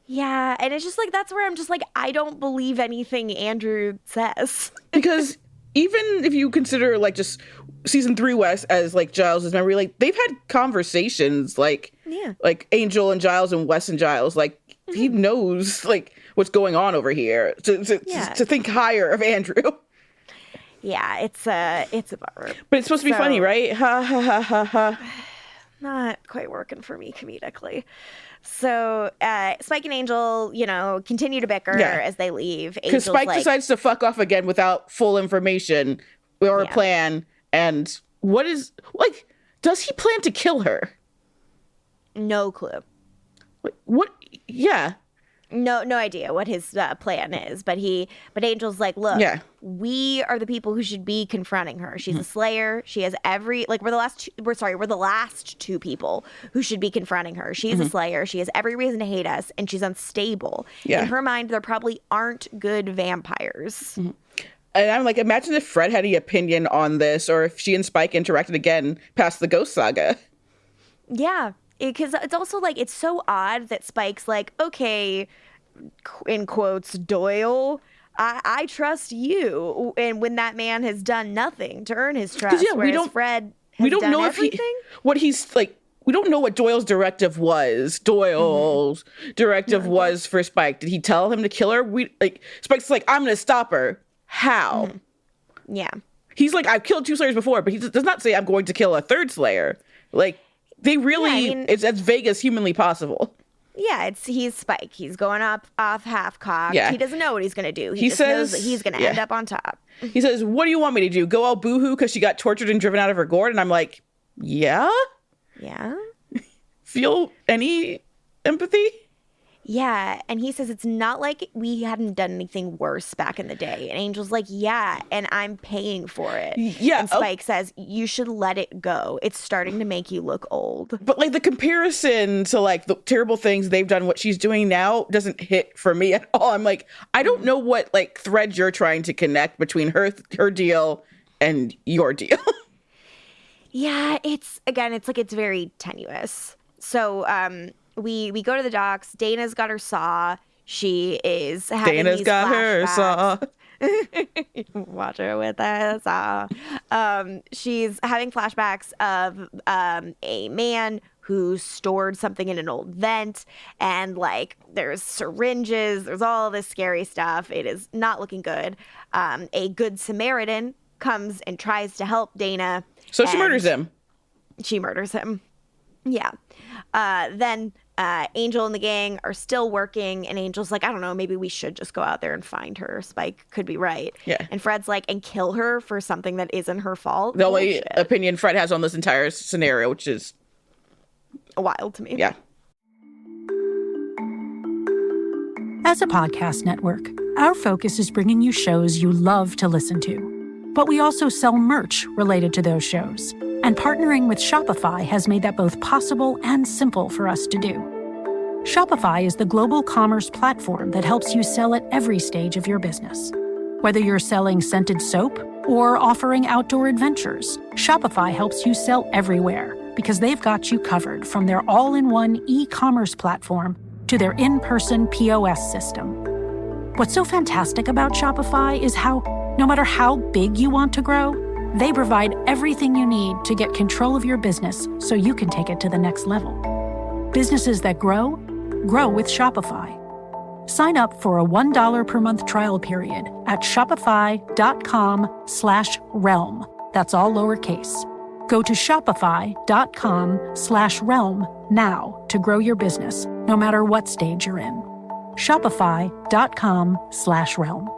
Yeah, and it's just like, that's where I'm just like, I don't believe anything Andrew says. Because even if you consider like just season 3 Wes as like Giles' memory, like they've had conversations like Angel and Giles and Wes and Giles, like he knows like what's going on over here to think higher of Andrew. Yeah, it's a bummer. But it's supposed to be funny, right? Ha ha ha ha ha. Not quite working for me comedically. So Spike and Angel, continue to bicker as they leave. Because Spike decides to fuck off again without full information or a plan. And what is, like, does he plan to kill her? No clue. What? Yeah. No idea what his plan is, but Angel's like, look, we are the people who should be confronting her. She's a Slayer. She has we're the last two people who should be confronting her. She's a Slayer. She has every reason to hate us, and she's unstable. In her mind, there probably aren't good vampires. And I'm like, imagine if Fred had any opinion on this, or if she and Spike interacted again past the Ghost Saga. Yeah. Because it's also like, it's so odd that Spike's like, okay, in quotes, Doyle, I trust you. And when that man has done nothing to earn his trust, whereas Fred has done know everything. We don't know what Doyle's directive was. Doyle's directive was for Spike. Did he tell him to kill her? Spike's like, I'm going to stop her. How? Yeah. He's like, I've killed 2 Slayers before, but he does not say I'm going to kill a 3rd Slayer. Like, they really, it's as vague as humanly possible. Yeah, he's Spike. He's going off half-cocked. Yeah. He doesn't know what he's going to do. He just knows that he's going to end up on top. He says, what do you want me to do? Go all boohoo because she got tortured and driven out of her gourd? And I'm like, yeah? Yeah? Feel any empathy? Yeah, and he says it's not like we hadn't done anything worse back in the day. And Angel's like, yeah, and I'm paying for it. Yeah. And Spike says, you should let it go. It's starting to make you look old. But like the comparison to like the terrible things they've done, what she's doing now doesn't hit for me at all. I'm like, I don't know what like thread you're trying to connect between her deal and your deal. Yeah, it's very tenuous. So, we go to the docks. Dana's got her saw. She is having Dana's these got flashbacks. her saw. Watch her with that saw. She's having flashbacks of a man who stored something in an old vent, and like there's syringes. There's all this scary stuff. It is not looking good. A good Samaritan comes and tries to help Dana. So she murders him. She murders him. Yeah. Then Angel and the gang are still working, and Angel's like, I don't know, maybe we should just go out there and find her. Spike could be right. Yeah. And Fred's like, and kill her for something that isn't her fault. The only opinion Fred has on this entire scenario, which is wild to me. Yeah. As a podcast network, our focus is bringing you shows you love to listen to. But we also sell merch related to those shows. And partnering with Shopify has made that both possible and simple for us to do. Shopify is the global commerce platform that helps you sell at every stage of your business. Whether you're selling scented soap or offering outdoor adventures, Shopify helps you sell everywhere because they've got you covered from their all-in-one e-commerce platform to their in-person POS system. What's so fantastic about Shopify is how, no matter how big you want to grow, they provide everything you need to get control of your business so you can take it to the next level. Businesses that grow, grow with Shopify. Sign up for a $1 per month trial period at shopify.com/realm. That's all lowercase. Go to shopify.com/realm now to grow your business, no matter what stage you're in. Shopify.com/realm.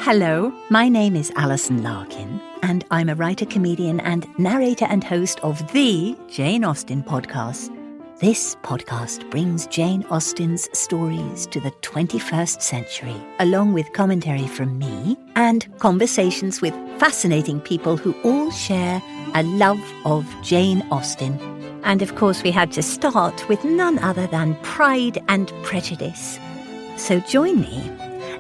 Hello, my name is Alison Larkin, and I'm a writer, comedian, and narrator and host of the Jane Austen podcast. This podcast brings Jane Austen's stories to the 21st century, along with commentary from me and conversations with fascinating people who all share a love of Jane Austen. And of course, we had to start with none other than Pride and Prejudice. So join me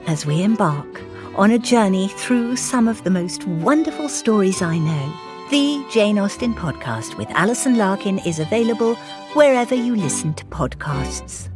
as we embark on a journey through some of the most wonderful stories I know. The Jane Austen podcast with Alison Larkin is available wherever you listen to podcasts.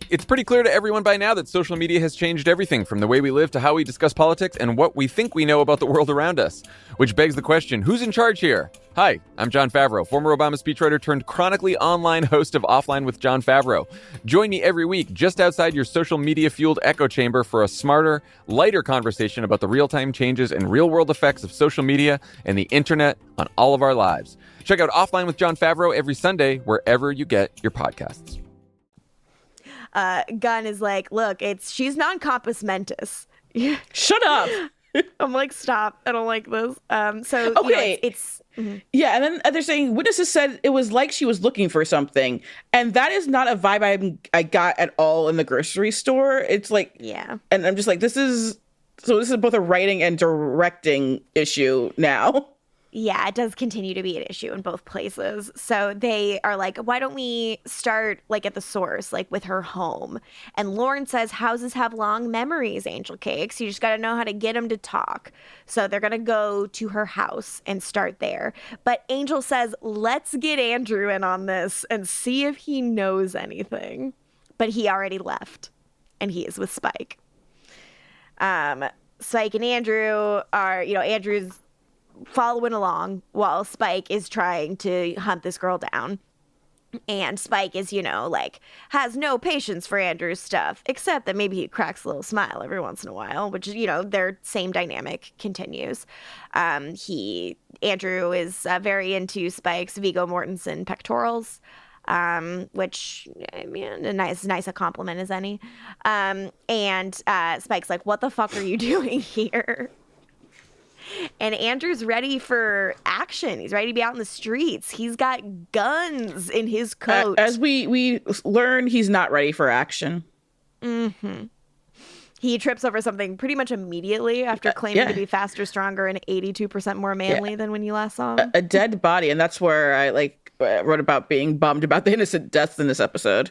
It's pretty clear to everyone by now that social media has changed everything from the way we live to how we discuss politics and what we think we know about the world around us. Which begs the question, who's in charge here? Hi, I'm Jon Favreau, former Obama speechwriter turned chronically online host of Offline with Jon Favreau. Join me every week just outside your social media-fueled echo chamber for a smarter, lighter conversation about the real-time changes and real-world effects of social media and the internet on all of our lives. Check out Offline with Jon Favreau every Sunday wherever you get your podcasts. Gunn is like, look, she's non-compos mentis. Shut up. I'm like, stop. I don't like this. So okay, it's yeah, and then they're saying witnesses said it was like she was looking for something, and that is not a vibe I got at all in the grocery store. It's like, yeah, and I'm just like, this is both a writing and directing issue now. Yeah, it does continue to be an issue in both places. So they are like, why don't we start like at the source, like with her home? And Lauren says houses have long memories, Angel Cakes. You just got to know how to get them to talk. So they're going to go to her house and start there. But Angel says, let's get Andrew in on this and see if he knows anything. But he already left, and he is with Spike. Spike and Andrew are, Andrew's following along while Spike is trying to hunt this girl down. And Spike is, has no patience for Andrew's stuff, except that maybe he cracks a little smile every once in a while, which, their same dynamic continues. Andrew is very into Spike's Viggo Mortensen pectorals, which, a nice a compliment as any. And Spike's like, what the fuck are you doing here? And Andrew's ready for action. He's ready to be out in the streets. He's got guns in his coat. As we learn, he's not ready for action. Mm-hmm. He trips over something pretty much immediately after claiming to be faster, stronger, and 82% more manly than when you last saw him. A dead body, and that's where I wrote about being bummed about the innocent deaths in this episode.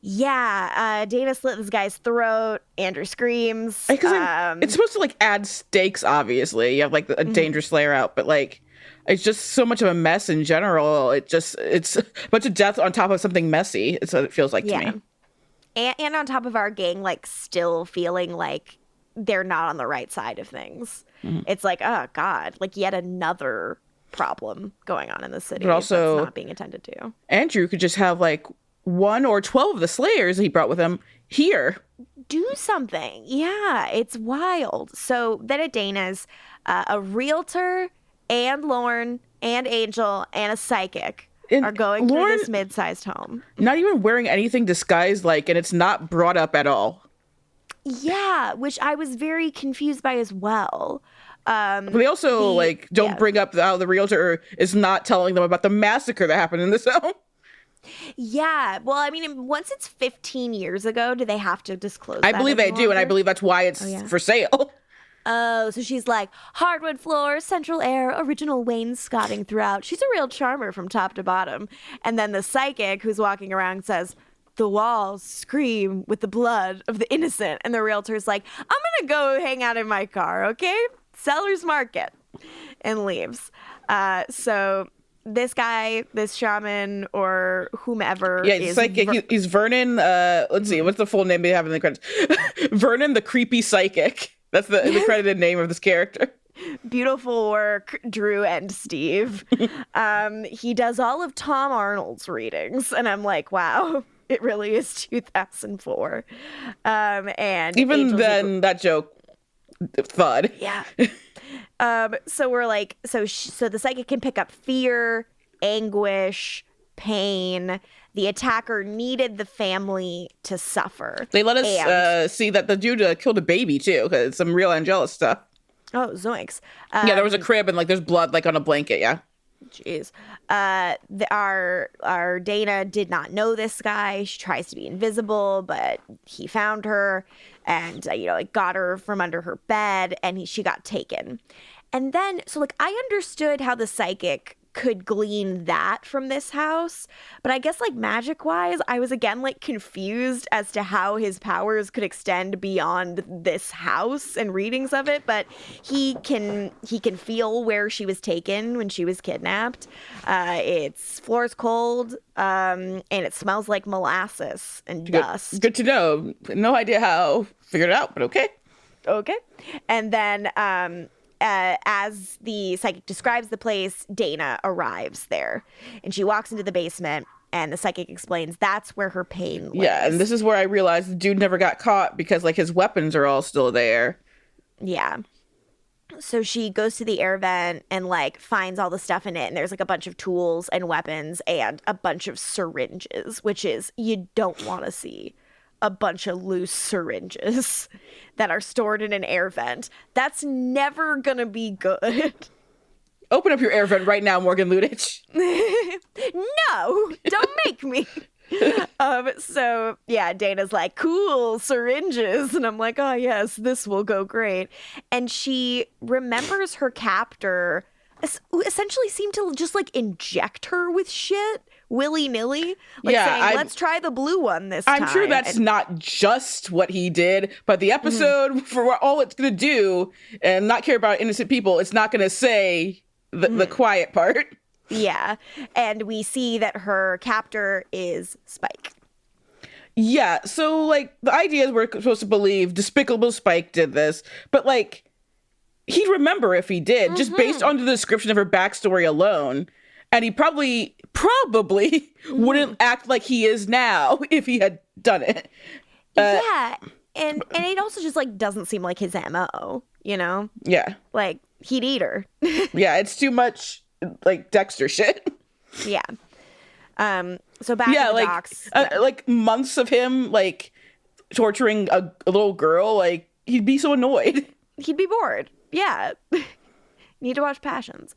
Yeah, Dana slit this guy's throat. Andrew screams. Because it's supposed to add stakes. Obviously, you have a dangerous slayer out, but it's just so much of a mess in general. It's a bunch of death on top of something messy. It's what it feels like to me. And on top of our gang, still feeling like they're not on the right side of things. Mm-hmm. It's oh God, yet another problem going on in the city. But also, that's not being attended to. Andrew could just have 1 or 12 of the slayers he brought with him here. Do something. Yeah, it's wild. So then at Dana's, a realtor and Lorne and Angel and a psychic are going through this mid-sized home. Not even wearing anything disguised and it's not brought up at all. Yeah, which I was very confused by as well. But they also don't bring up how the realtor is not telling them about the massacre that happened in this home. Yeah, well, I mean, once it's 15 years ago, do they have to disclose I that believe they any do, and longer? I believe that's why it's for sale. Oh, so she's hardwood floors, central air, original wainscoting throughout. She's a real charmer from top to bottom. And then the psychic who's walking around says, the walls scream with the blood of the innocent. And the realtor's I'm going to go hang out in my car, okay? Seller's market. And leaves. So this guy, this shaman or whomever is... psychic. He's Vernon. Let's see, what's the full name they have in the credits? Vernon the Creepy Psychic. That's the credited name of this character. Beautiful work, Drew and Steve. He does all of Tom Arnold's readings, and I'm wow, it really is 2004. And even Angel's then, that joke, thud. Yeah. So we're so the psychic can pick up fear, anguish, pain. The attacker needed the family to suffer. They let us see that the dude killed a baby, too, because it's some real Angela stuff. Oh, zoinks. Yeah, there was a crib and there's blood on a blanket, yeah. Jeez. Our Dana did not know this guy. She tries to be invisible, but he found her and, got her from under her bed and she got taken. And then, so I understood how the psychic could glean that from this house, but I guess magic wise I was again confused as to how his powers could extend beyond this house and readings of it. But he can feel where she was taken when she was kidnapped. Its floor's cold and it smells like molasses and dust. Good to know. No idea how. Figured it out, but okay. And then as the psychic describes the place, Dana arrives there. And she walks into the basement, and the psychic explains that's where her pain lives. Yeah, and this is where I realized the dude never got caught because, his weapons are all still there. Yeah. So she goes to the air vent and, finds all the stuff in it, and there's, a bunch of tools and weapons and a bunch of syringes, which is, you don't want to see a bunch of loose syringes that are stored in an air vent. That's never gonna be good. Open up your air vent right now, Morgan Lutich. No, don't make me. So yeah, Dana's cool syringes. And I'm oh yes, this will go great. And she remembers her captor essentially seemed to just inject her with shit willy-nilly, saying, let's try the blue one this time. I'm sure that's not just what he did, but the episode, for all it's going to do and not care about innocent people, it's not going to say the quiet part. Yeah, and we see that her captor is Spike. Yeah, so the idea is we're supposed to believe Despicable Spike did this, but he'd remember if he did, just based on the description of her backstory alone. And he probably wouldn't act like he is now if he had done it. Yeah. And it also just doesn't seem like his MO, Yeah. He'd eat her. Yeah, it's too much Dexter shit. Yeah. So back in the docks. Months of him torturing a little girl, he'd be so annoyed. He'd be bored. Yeah. Need to watch Passions.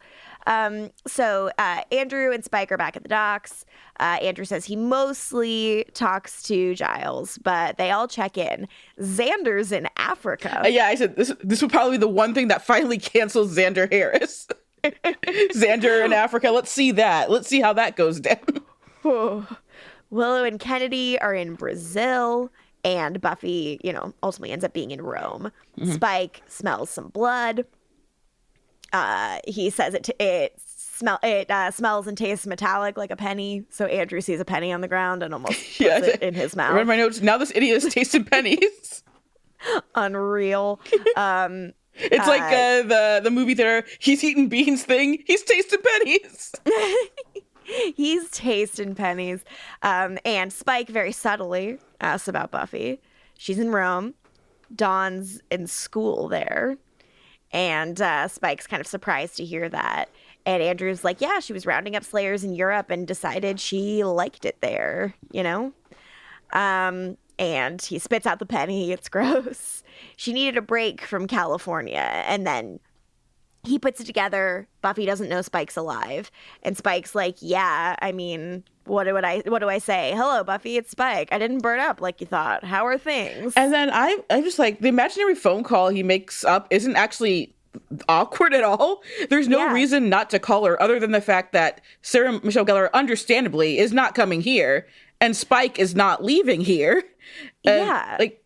So Andrew and Spike are back at the docks. Andrew says he mostly talks to Giles, but they all check in. Xander's in Africa. Yeah, I said this would probably be the one thing that finally cancels Xander Harris. Xander in Africa. Let's see that. Let's see how that goes down. Willow and Kennedy are in Brazil, and Buffy, ultimately ends up being in Rome. Mm-hmm. Spike smells some blood. He says it smells and tastes metallic like a penny. So Andrew sees a penny on the ground and almost puts it in his mouth. I read my notes. Now this idiot is tasting pennies. Unreal. It's like the movie theater. He's eating beans thing. He's tasting pennies. He's tasting pennies. And Spike very subtly asks about Buffy. She's in Rome. Dawn's in school there. And Spike's kind of surprised to hear that. And Andrew's like, yeah, she was rounding up Slayers in Europe and decided she liked it there, And he spits out the penny. It's gross. She needed a break from California. And then he puts it together. Buffy doesn't know Spike's alive. And Spike's like, yeah, I mean, what do I say? Hello, Buffy, it's Spike. I didn't burn up like you thought. How are things? And then I'm just like, the imaginary phone call he makes up isn't actually awkward at all. There's no reason not to call her other than the fact that Sarah Michelle Gellar, understandably, is not coming here. And Spike is not leaving here. It's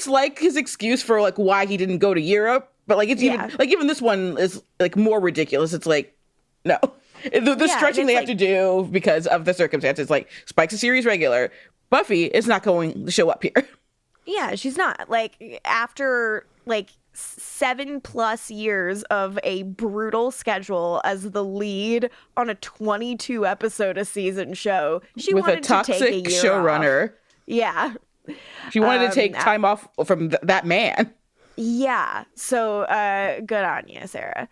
like his excuse for like why he didn't go to Europe. But like it's even this one is like more ridiculous. It's like, no. The stretching they have to do because of the circumstances, like Spike's a series regular. Buffy is not going to show up here. Yeah, she's not. Like after like 7+ years of a brutal schedule as the lead on a 22 episode a season show, she with wanted a toxic to take a year showrunner. Off. Yeah, she wanted to take time off from that man. Yeah, so good on you, Sarah.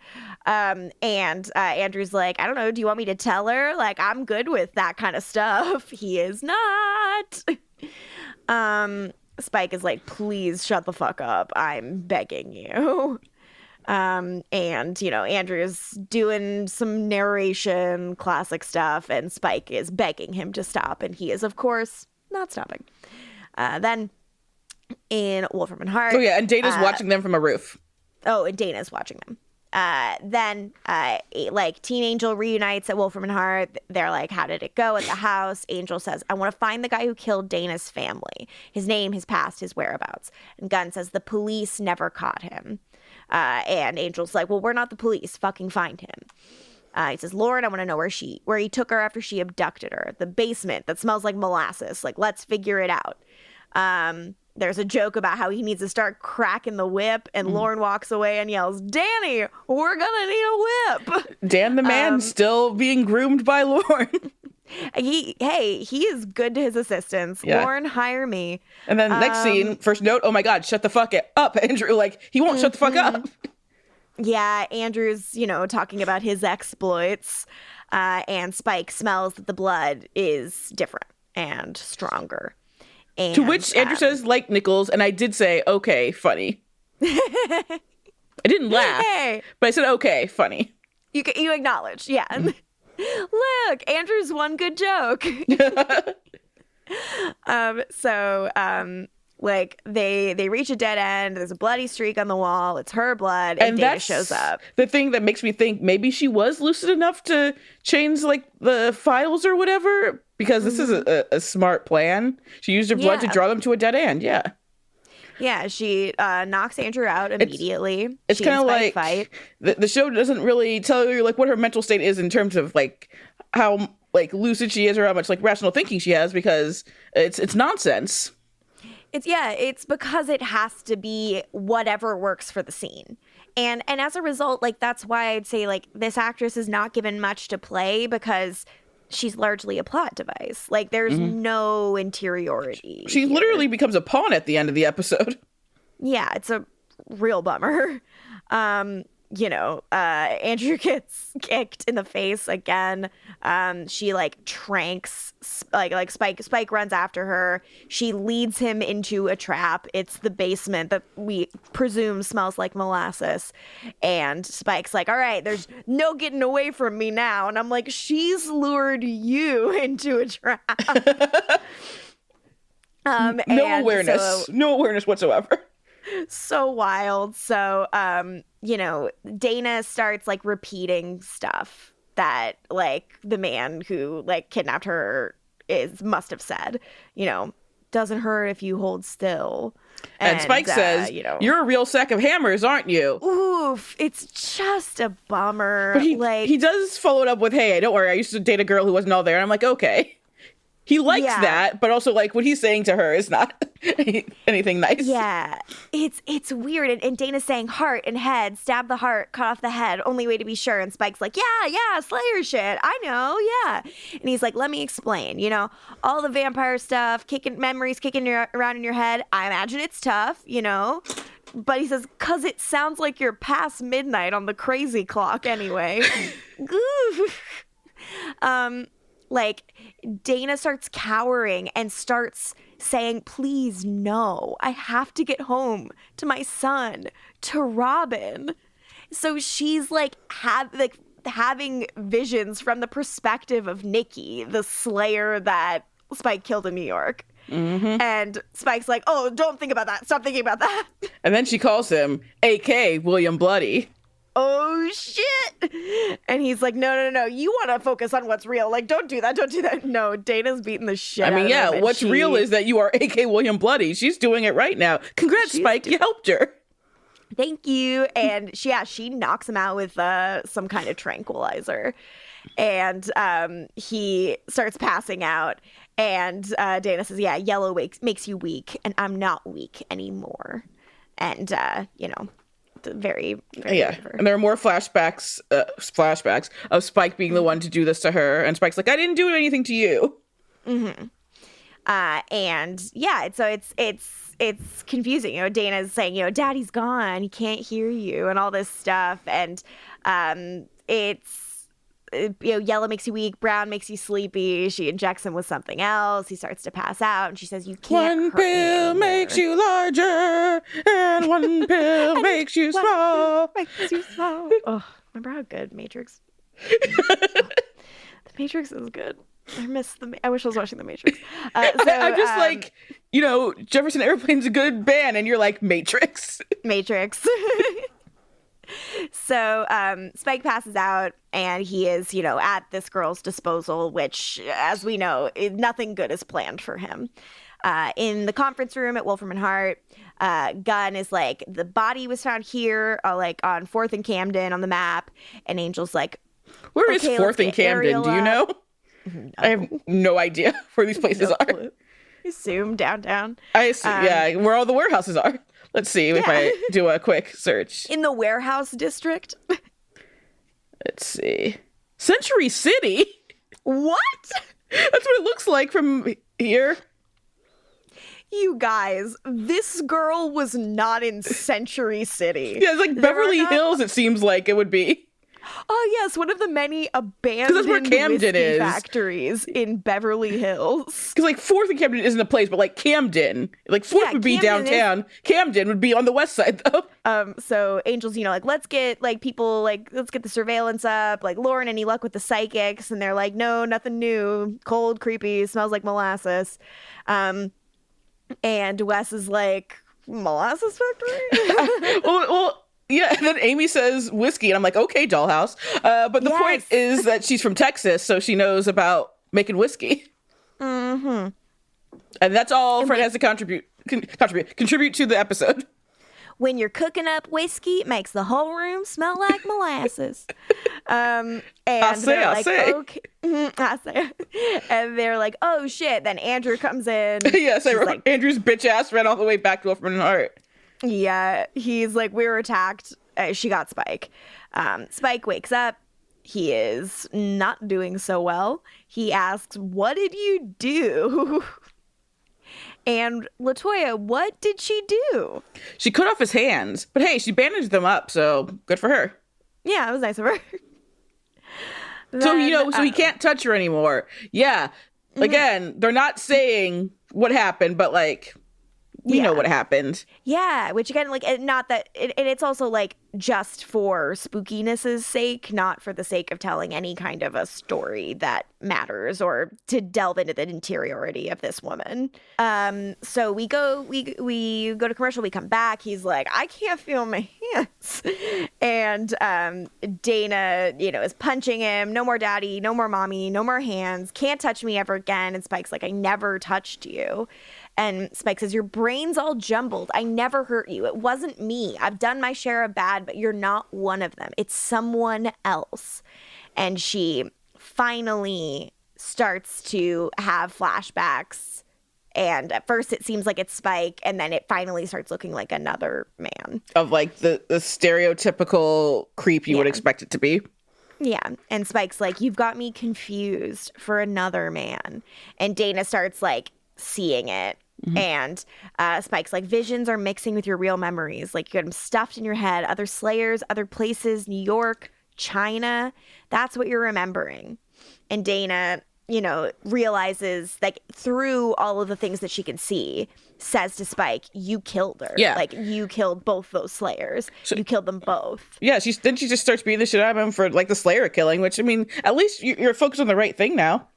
And Andrew's like, I don't know, do you want me to tell her? Like, I'm good with that kind of stuff. He is not. Spike is like, please shut the fuck up. I'm begging you. And, Andrew's doing some narration, classic stuff, and Spike is begging him to stop, and he is, of course, not stopping. Then in Wolfram and Hart. Oh, yeah, and Dana's watching them from a roof. Oh, and Dana's watching them. Then Teen Angel reunites at Wolfram and Hart. They're like, how did it go at the house? Angel says, I want to find the guy who killed Dana's family. His name, his past, his whereabouts. And Gunn says, the police never caught him. And Angel's like, well, we're not the police. Fucking find him. He says, Lauren, I want to know where he took her after she abducted her. The basement that smells like molasses. Like, let's figure it out. There's a joke about how he needs to start cracking the whip, and Lauren walks away and yells, Danny, we're gonna need a whip. Dan the man still being groomed by Lauren. He is good to his assistants. Yeah. Lauren, hire me. And then next scene, first note, oh my God, shut the fuck up. Andrew, like, he won't shut the fuck up. Yeah, Andrew's, talking about his exploits, and Spike smells that the blood is different and stronger. And, to which Andrew says, like Nichols, and I did say, okay, funny. I didn't laugh, but I said, okay, funny. You acknowledged, yeah. Look, Andrew's one good joke. They reach a dead end. There's a bloody streak on the wall. It's her blood, and Dana shows up. The thing that makes me think maybe she was lucid enough to change like the files or whatever, because this is a smart plan. She used her blood to draw them to a dead end. Yeah, she knocks Andrew out immediately. It's kind of like fight. The show doesn't really tell you like what her mental state is in terms of like how like lucid she is or how much like rational thinking she has, because it's nonsense. It's because it has to be whatever works for the scene. And as a result, like, that's why I'd say, like, this actress is not given much to play, because she's largely a plot device. Like, there's no interiority. She literally becomes a pawn at the end of the episode. Yeah, it's a real bummer. Andrew gets kicked in the face again. She tranks, like Spike runs after her. She leads him into a trap. It's the basement that we presume smells like molasses. And Spike's like, all right, there's no getting away from me now. And I'm like, she's lured you into a trap. No awareness whatsoever. So wild. So, Dana starts repeating stuff that the man who kidnapped her must have said, doesn't hurt if you hold still. And Spike says, you're a real sack of hammers, aren't you? Oof, it's just a bummer. But he does follow it up with, hey, don't worry, I used to date a girl who wasn't all there. And I'm like, okay. He likes that, but also what he's saying to her is not anything nice. Yeah, it's weird. And Dana's saying heart and head, stab the heart, cut off the head, only way to be sure. And Spike's like, yeah, Slayer shit. I know, yeah. And he's like, let me explain. All the vampire stuff, memories kicking around in your head. I imagine it's tough, But he says, because it sounds like you're past midnight on the crazy clock anyway. Dana starts cowering and starts saying, please, no, I have to get home to my son, to Robin. So she's having visions from the perspective of Nikki, the Slayer that Spike killed in New York. Mm-hmm. And Spike's like, oh, don't think about that. Stop thinking about that. And then she calls him A.K. William Bloody. Oh, shit. And he's like, no. You want to focus on what's real. Don't do that. No, Dana's beating the shit out of him. What's real is that you are A.K. William Bloody. She's doing it right now. Congrats, Spike. You helped her. Thank you. And she knocks him out with some kind of tranquilizer. And he starts passing out. And Dana says, yeah, yellow makes you weak. And I'm not weak anymore. And, very, very and there are more flashbacks of Spike being the one to do this to her, and Spike's like, I didn't do anything to you. Mm-hmm. So it's confusing. Dana's saying, Daddy's gone, he can't hear you, and all this stuff, and it's yellow makes you weak, brown makes you sleepy. She injects him with something else. He starts to pass out, and she says, you can't. One pill makes you larger, and one pill makes you small. Oh, remember how good Matrix? The Matrix is good. I wish I was watching The Matrix. I'm just Jefferson Airplane's a good band, and you're like, Matrix. So Spike passes out, and he is, at this girl's disposal, which, as we know, nothing good is planned for him. In the conference room at Wolfram and Hart, Gunn is like, the body was found here, on 4th and Camden on the map. And Angel's like, where is 4th and Camden? Do you know? No. I have no idea where these places are. Assume downtown. I assume, where all the warehouses are. Let's see if I do a quick search. In the warehouse district? Let's see. Century City? What? That's what it looks like from here. You guys, this girl was not in Century City. Yeah, it's Beverly Hills, it seems like it would be. Oh, yes, one of the many abandoned whiskey factories in Beverly Hills. Because, 4th and Camden isn't a place, but, Camden. 4th would be Camden downtown. Camden would be on the west side, though. So Angel's, let's get, people, let's get the surveillance up. Lauren, any luck with the psychics? And they're like, no, nothing new. Cold, creepy, smells like molasses. And Wes is like, molasses factory? well, yeah, and then Amy says whiskey, and I'm like, okay, dollhouse. But the point is that she's from Texas, so she knows about making whiskey. Mm-hmm. And that's all Fred has to contribute to the episode. When you're cooking up whiskey, it makes the whole room smell like molasses. And I'll say. Okay. I say. And they're like, oh, shit. Then Andrew comes in. Yes, Andrew's bitch ass ran all the way back to Wolfram and Hart. Yeah, he's like, we were attacked. She got Spike. Spike wakes up. He is not doing so well. He asks, what did you do? And LaToya, what did she do? She cut off his hands, but hey, she bandaged them up, so good for her. Yeah, it was nice of her. So he can't touch her anymore. Yeah. Again, they're not saying what happened, but like, we know what happened. Yeah, which again, like, not that, and it's also like just for spookiness' sake, not for the sake of telling any kind of a story that matters or to delve into the interiority of this woman. So we go to commercial, we come back, he's like, I can't feel my hands. And Dana, is punching him, no more daddy, no more mommy, no more hands, can't touch me ever again. And Spike's like, I never touched you. And Spike says, your brain's all jumbled. I never hurt you. It wasn't me. I've done my share of bad, but you're not one of them. It's someone else. And she finally starts to have flashbacks. And at first it seems like it's Spike, and then it finally starts looking like another man. Of like the stereotypical creep you would expect it to be. Yeah. And Spike's like, you've got me confused for another man. And Dana starts like seeing it. Mm-hmm. And Spike's like, visions are mixing with your real memories. Like, you got them stuffed in your head. Other slayers, other places, New York, China. That's what you're remembering. And Dana, realizes, like, through all of the things that she can see, says to Spike, you killed her. Yeah. Like, you killed both those slayers. So, you killed them both. Yeah, she just starts beating the shit out of him for, like, the slayer killing, which, I mean, at least you're focused on the right thing now.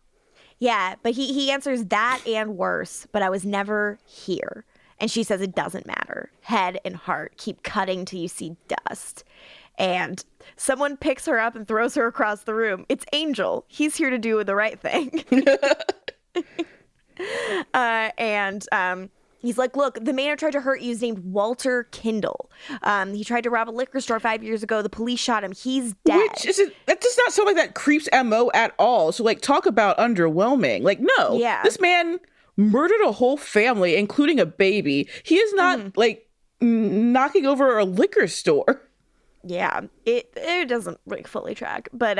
Yeah, but he answers that and worse, but I was never here. And she says it doesn't matter. Head and heart keep cutting till you see dust. And someone picks her up and throws her across the room. It's Angel. He's here to do the right thing. He's like, look, the man who tried to hurt you is named Walter Kindle. He tried to rob a liquor store 5 years ago. The police shot him. He's dead. That does not sound like that creep's MO at all. So, like, talk about underwhelming. Like, no. Yeah. This man murdered a whole family, including a baby. He is not, like, knocking over a liquor store. Yeah, it doesn't like fully track. But,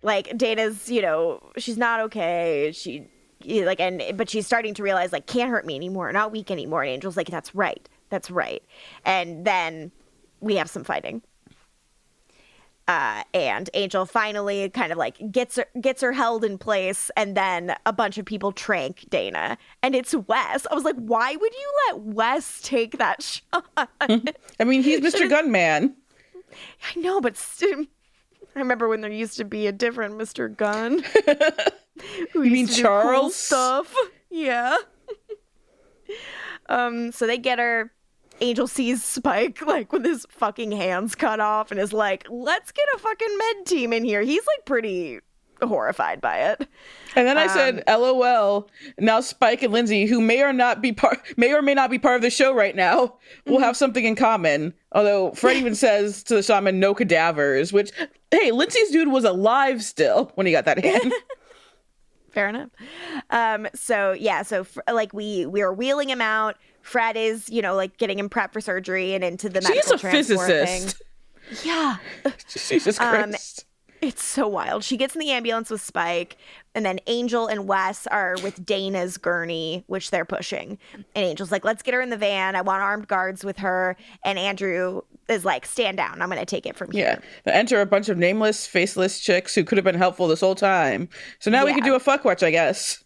like, Dana's, she's not okay. But she's starting to realize, like, can't hurt me anymore, not weak anymore. And Angel's like, that's right. And then we have some fighting. And Angel finally kind of like gets her held in place, and then a bunch of people trank Dana, and it's Wes. I was like, why would you let Wes take that shot? I mean, he's Mr. Gunman. I know, but still, I remember when there used to be a different Mr. Gunn. You mean Charles? Cool stuff. Yeah. So they get her. Angel sees Spike, like, with his fucking hands cut off, and is like, let's get a fucking med team in here. He's, like, pretty horrified by it. And then I said, LOL, now Spike and Lindsay, who may or may not be part of the show right now, will have something in common. Although Fred even says to the shaman, no cadavers, which, hey, Lindsay's dude was alive still when he got that hand. Fair enough. So we are wheeling him out. Fred is, like, getting him prepped for surgery and into the medical transport thing. Yeah. Jesus Christ. It's so wild. She gets in the ambulance with Spike, and then Angel and Wes are with Dana's gurney, which they're pushing. And Angel's like, let's get her in the van. I want armed guards with her. And Andrew is like, stand down. I'm going to take it from here. Yeah. Enter a bunch of nameless, faceless chicks who could have been helpful this whole time. So now we can do a fuck watch, I guess.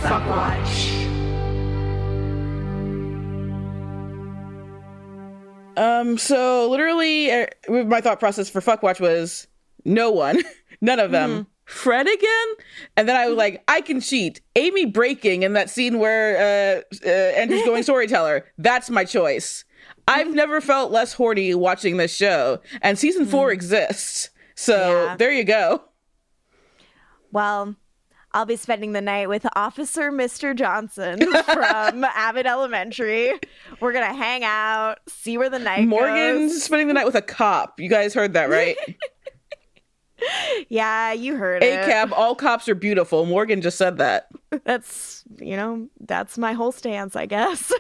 Fuck watch. So literally, my thought process for fuck watch was no one, none of them. Mm-hmm. Fred again? And then I was like, I can cheat. Amy breaking in that scene where Andrew's going storyteller. That's my choice. I've never felt less horny watching this show, and season 4 exists. So there you go. Well, I'll be spending the night with Officer Mr. Johnson from Abbott Elementary. We're going to hang out, see where the night Morgan's goes. spending the night with a cop. You guys heard that, right? Yeah, you heard it. ACAB, all cops are beautiful. Morgan just said that. That's my whole stance, I guess.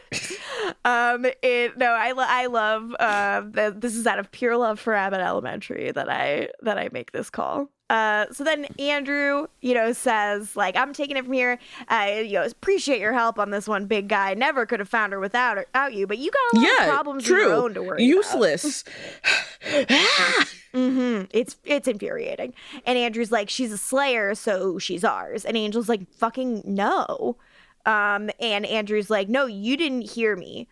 I love this is out of pure love for Abbott Elementary that I make this call. So then Andrew, says, like, I'm taking it from here. Appreciate your help on this one, big guy. Never could have found her without you, but you got a lot of problems of your own to worry Useless. about. It's infuriating. And Andrew's like, she's a slayer, so she's ours. And Angel's like, fucking no. And Andrew's like, no, you didn't hear me.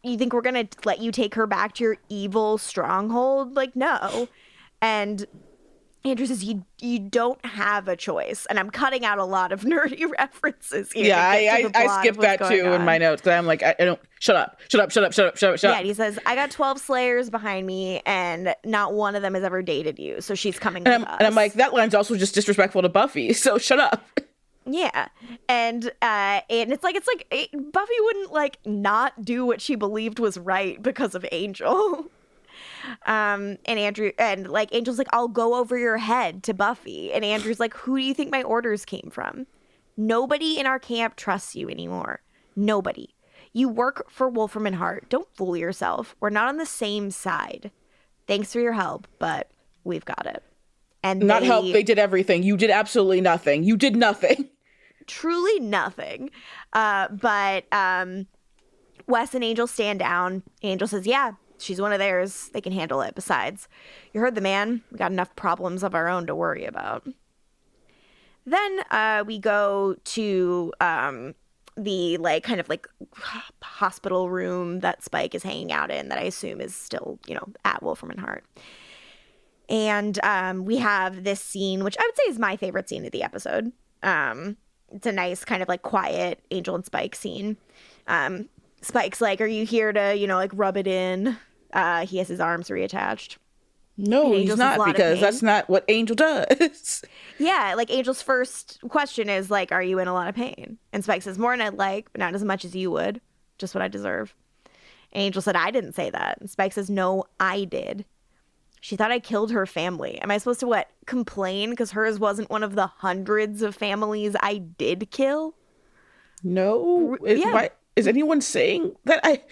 You think we're gonna let you take her back to your evil stronghold? Like, no. And Andrew says, you don't have a choice. And I'm cutting out a lot of nerdy references here. Yeah, I skipped that too in my notes. I'm like, I don't, shut up. Yeah, and he says, I got 12 slayers behind me and not one of them has ever dated you. So she's coming with us. And I'm like, that line's also just disrespectful to Buffy. So shut up. Yeah. And it's like Buffy wouldn't like not do what she believed was right because of Angel. And Angel's like, I'll go over your head to Buffy. And Andrew's like, who do you think my orders came from? Nobody in our camp trusts you anymore. Nobody. You work for Wolfram and Hart. Don't fool yourself. We're not on the same side. Thanks for your help, but we've got it. And not help. They did everything. You did absolutely nothing. You did nothing. Truly nothing. But Wes and Angel stand down. Angel says, yeah, she's one of theirs. They can handle it. Besides, you heard the man. We got enough problems of our own to worry about. Then we go to the kind of hospital room that Spike is hanging out in that I assume is still, at Wolfram and Hart. And we have this scene, which I would say is my favorite scene of the episode. It's a nice kind of quiet Angel and Spike scene. Spike's like, are you here to, rub it in? He has his arms reattached. No, he's not, because that's not what Angel does. Yeah, Angel's first question is are you in a lot of pain? And Spike says, more than I'd like, but not as much as you would. Just what I deserve. And Angel said, I didn't say that. And Spike says, no, I did. She thought I killed her family. Am I supposed to, complain because hers wasn't one of the hundreds of families I did kill? No. Is anyone saying that?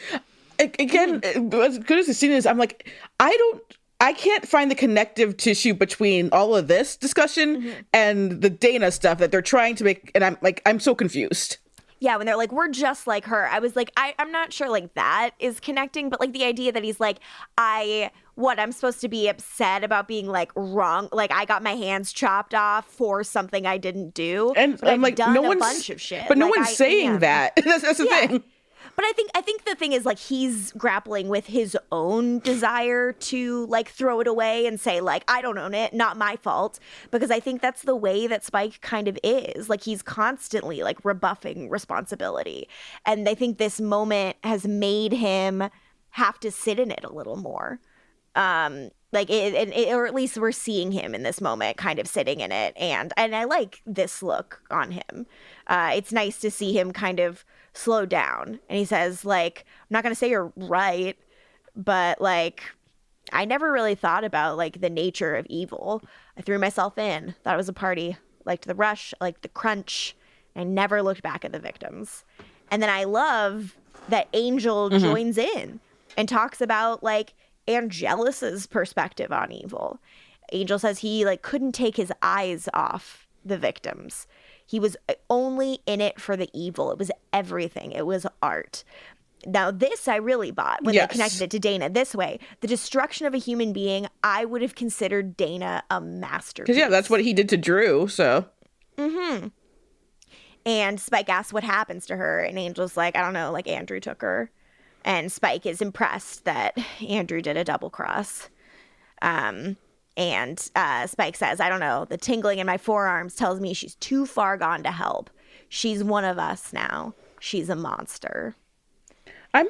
Again, as good as the scene is, I'm like, I can't find the connective tissue between all of this discussion and the Dana stuff that they're trying to make. And I'm so confused. Yeah, when they're like, we're just like her. I was like, I'm not sure that is connecting, but the idea that he's like, I'm supposed to be upset about being wrong. I got my hands chopped off for something I didn't do. And I'm like, done no a one's, bunch of shit. But no one's saying that. That's the thing. But I think the thing is he's grappling with his own desire to throw it away and say I don't own it, not my fault, because I think that's the way that Spike kind of is. He's constantly rebuffing responsibility, and I think this moment has made him have to sit in it a little more. Or at least we're seeing him in this moment kind of sitting in it, and I like this look on him. It's nice to see him kind of slow down, and he says I'm not gonna say you're right, but I never really thought about the nature of evil. I threw myself in, thought it was a party, liked the rush, liked the crunch. I never looked back at the victims. And then I love that Angel joins in and talks about Angelus's perspective on evil. Angel says he couldn't take his eyes off the victims. He was only in it for the evil. It was everything. It was art. Now, this I really bought when they connected it to Dana this way. The destruction of a human being, I would have considered Dana a masterpiece. Because, that's what he did to Drew, so. And Spike asks what happens to her, and Angel's like, I don't know, Andrew took her. And Spike is impressed that Andrew did a double cross. And Spike says, I don't know, the tingling in my forearms tells me she's too far gone to help. She's one of us now. She's a monster. I'm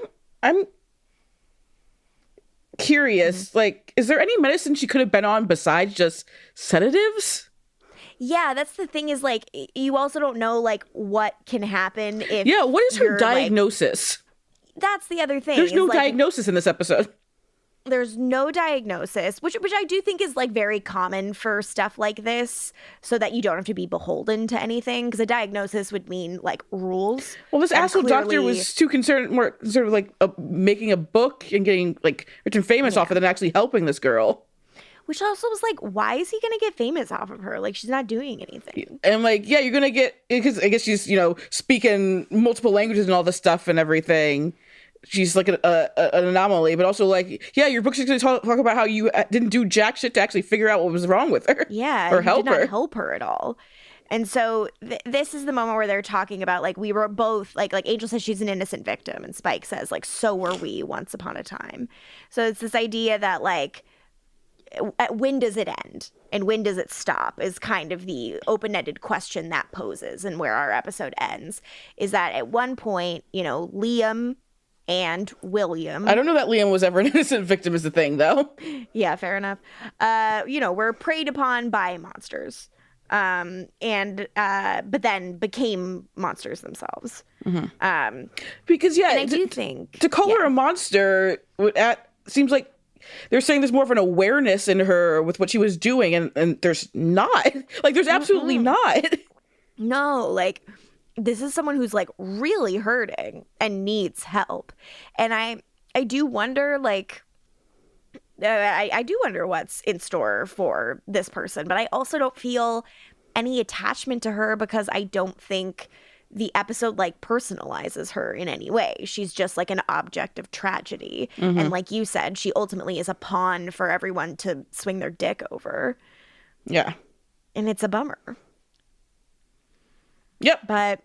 curious, is there any medicine she could have been on besides just sedatives? Yeah, that's the thing is, you also don't know, what can happen if... Yeah, what is her diagnosis? That's the other thing. There's no diagnosis in this episode. there's no diagnosis, which I do think is like very common for stuff like this, so that you don't have to be beholden to anything, because a diagnosis would mean like rules. Well, this asshole doctor was too more concerned with like making a book and getting like rich and famous off it than actually helping this girl. Which also was like, why is he gonna get famous off of her? Like, she's not doing anything. And like, yeah, you're gonna get, because I guess she's, you know, speaking multiple languages and all this stuff and everything. She's like an anomaly, but also like, yeah, your book's going to talk about how you didn't do jack shit to actually figure out what was wrong with her. Yeah, or help did not her. help her at all. And so this is the moment where they're talking about like, we were both like Angel says she's an innocent victim, and Spike says like, so were we once upon a time. So it's this idea that like, when does it end and when does it stop is kind of the open-ended question that poses, and where our episode ends is that at one point, you know, Liam and William. I don't know that Liam was ever an innocent victim is the thing, though. Yeah, fair enough. You know, were preyed upon by monsters, but then became monsters themselves. Mm-hmm. Because, yeah, and I do think to call her a monster seems like they're saying there's more of an awareness in her with what she was doing, and there's not. Like, there's absolutely not. No, like, this is someone who's like really hurting and needs help. And I do wonder, like, I do wonder what's in store for this person, but I also don't feel any attachment to her, because I don't think the episode like personalizes her in any way. She's just like an object of tragedy. Mm-hmm. And like you said, she ultimately is a pawn for everyone to swing their dick over. Yeah. And it's a bummer. Yep. But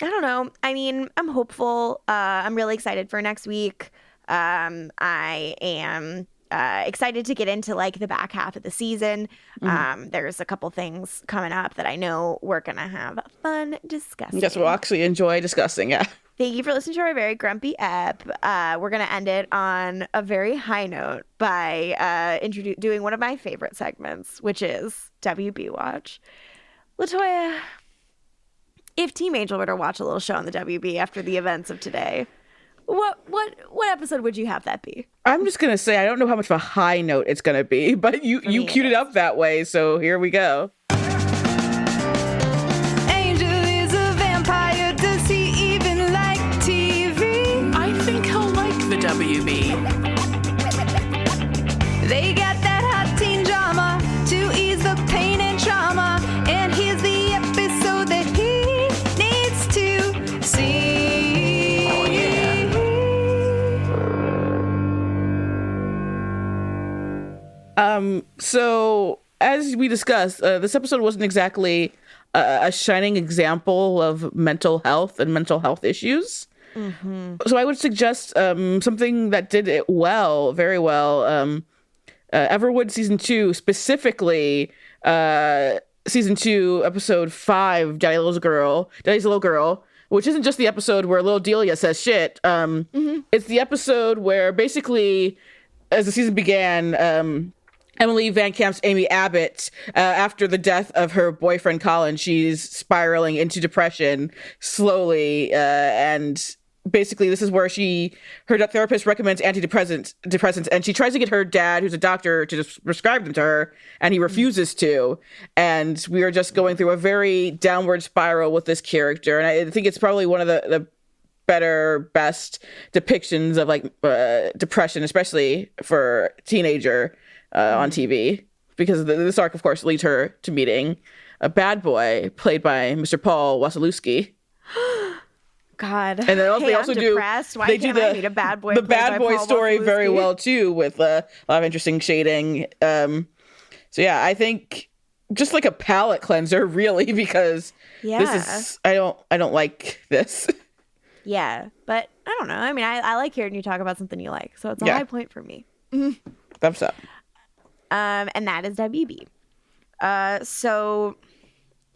I don't know. I mean, I'm hopeful. I'm really excited for next week. I am excited to get into like the back half of the season. Mm-hmm. There's a couple things coming up that I know we're going to have fun discussing. Yes, we'll actually enjoy discussing, yeah. Thank you for listening to our very grumpy ep. We're going to end it on a very high note by doing one of my favorite segments, which is WB Watch. LaToya, if Team Angel were to watch a little show on the WB after the events of today, what episode would you have that be? I'm just gonna say I don't know how much of a high note it's gonna be, but you queued it up that way, so here we go. Angel is a vampire. Does he even like TV? I think he'll like the WB. They got that hot teen drama to ease the pain and trauma, and here's the episode that he needs to see. Oh, yeah. So as we discussed, this episode wasn't exactly a shining example of mental health and mental health issues. Mm-hmm. So I would suggest something that did it well, very well. Everwood season 2, specifically season 2, episode 5, Daddy's Little Girl, which isn't just the episode where Little Delia says shit. Mm-hmm. It's the episode where basically, as the season began, Emily Van Camp's Amy Abbott, after the death of her boyfriend Colin, she's spiraling into depression slowly, and basically this is where her therapist recommends antidepressants, and she tries to get her dad, who's a doctor, to just prescribe them to her, and he refuses to. And we are just going through a very downward spiral with this character, and I think it's probably one of the best depictions of like depression, especially for a teenager on TV, because this arc, of course, leads her to meeting a bad boy played by Mr. Paul Wasilewski. God. And then they also depressed. Why can't I meet a bad boy? The bad boy story Wasilewski? very well too, with a lot of interesting shading. So yeah, I think just like a palate cleanser, really, because this is I don't like this. Yeah, but I don't know. I mean, I like hearing you talk about something you like, so it's a high point for me. Thumbs up. And that is WB. So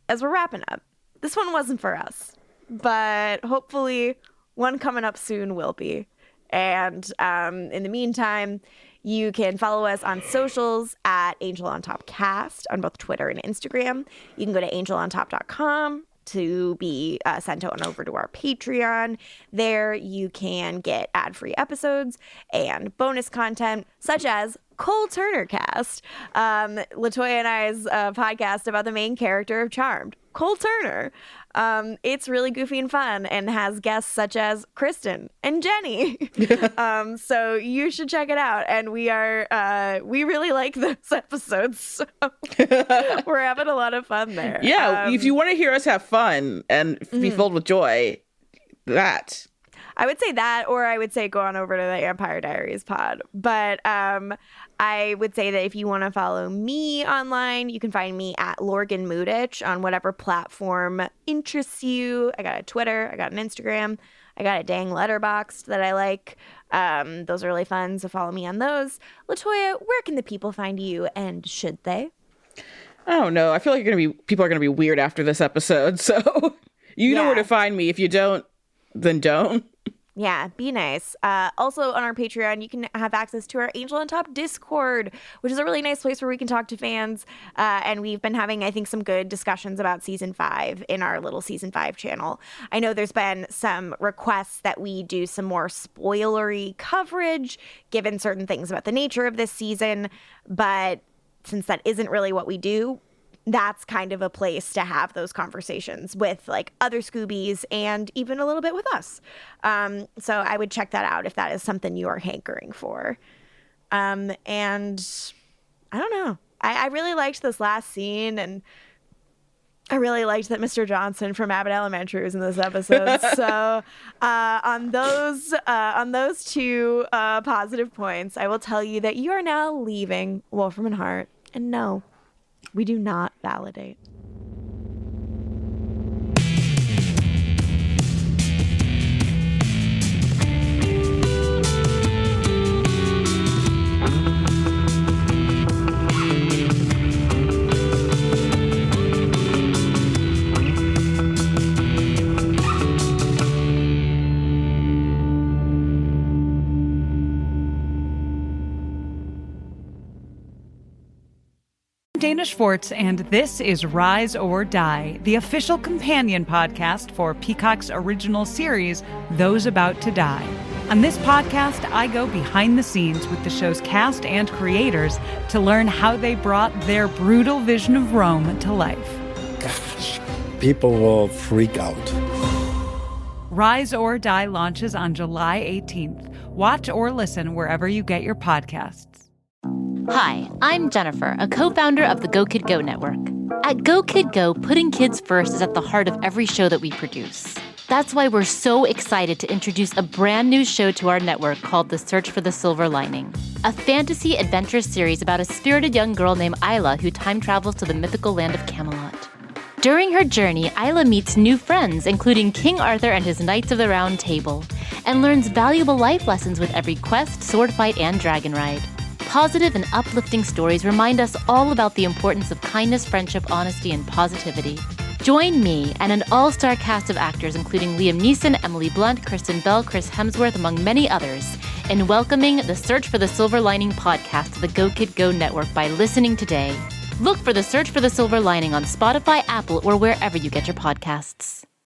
as we're wrapping up, this one wasn't for us, but hopefully one coming up soon will be. And in the meantime, you can follow us on socials at Angel on Top Cast on both Twitter and Instagram. You can go to angelontop.com to be sent on over to our Patreon. There you can get ad-free episodes and bonus content, such as Cole Turner Cast, LaToya and I's podcast about the main character of Charmed, Cole Turner. It's really goofy and fun and has guests such as Kristin and Jenny. So you should check it out. And we really like those episodes. So we're having a lot of fun there. Yeah, if you want to hear us have fun and be filled with joy, that. I would say that, or I would say go on over to the Empire Diaries pod. But I would say that if you want to follow me online, you can find me at Lorgan Lutich on whatever platform interests you. I got a Twitter, I got an Instagram, I got a dang Letterboxd that I like. Those are really fun, so follow me on those. LaToya, where can the people find you, and should they? I don't know. I feel like people are gonna be weird after this episode, so you know where to find me. If you don't, then don't. Yeah, be nice. Also, on our Patreon, you can have access to our Angel on Top Discord, which is a really nice place where we can talk to fans. And we've been having, I think, some good discussions about Season 5 in our little Season 5 channel. I know there's been some requests that we do some more spoilery coverage, given certain things about the nature of this season. But since that isn't really what we do, that's kind of a place to have those conversations with like other Scoobies and even a little bit with us. So I would check that out if that is something you are hankering for. And I don't know. I really liked this last scene, and I really liked that Mr. Johnson from Abbott Elementary was in this episode. So on those two positive points, I will tell you that you are now leaving Wolfram and Hart. And no, we do not validate. Dana Schwartz, and this is Rise or Die, the official companion podcast for Peacock's original series, Those About to Die. On this podcast, I go behind the scenes with the show's cast and creators to learn how they brought their brutal vision of Rome to life. Gosh, people will freak out. Rise or Die launches on July 18th. Watch or listen wherever you get your podcasts. Hi, I'm Jennifer, a co-founder of the Go Kid Go network. At Go Kid Go, putting kids first is at the heart of every show that we produce. That's why we're so excited to introduce a brand new show to our network called The Search for the Silver Lining, a fantasy adventure series about a spirited young girl named Isla who time travels to the mythical land of Camelot. During her journey, Isla meets new friends, including King Arthur and his Knights of the Round Table, and learns valuable life lessons with every quest, sword fight, and dragon ride. Positive and uplifting stories remind us all about the importance of kindness, friendship, honesty, and positivity. Join me and an all-star cast of actors including Liam Neeson, Emily Blunt, Kristen Bell, Chris Hemsworth, among many others, in welcoming the Search for the Silver Lining podcast to the Go Kid Go network by listening today. Look for the Search for the Silver Lining on Spotify, Apple, or wherever you get your podcasts.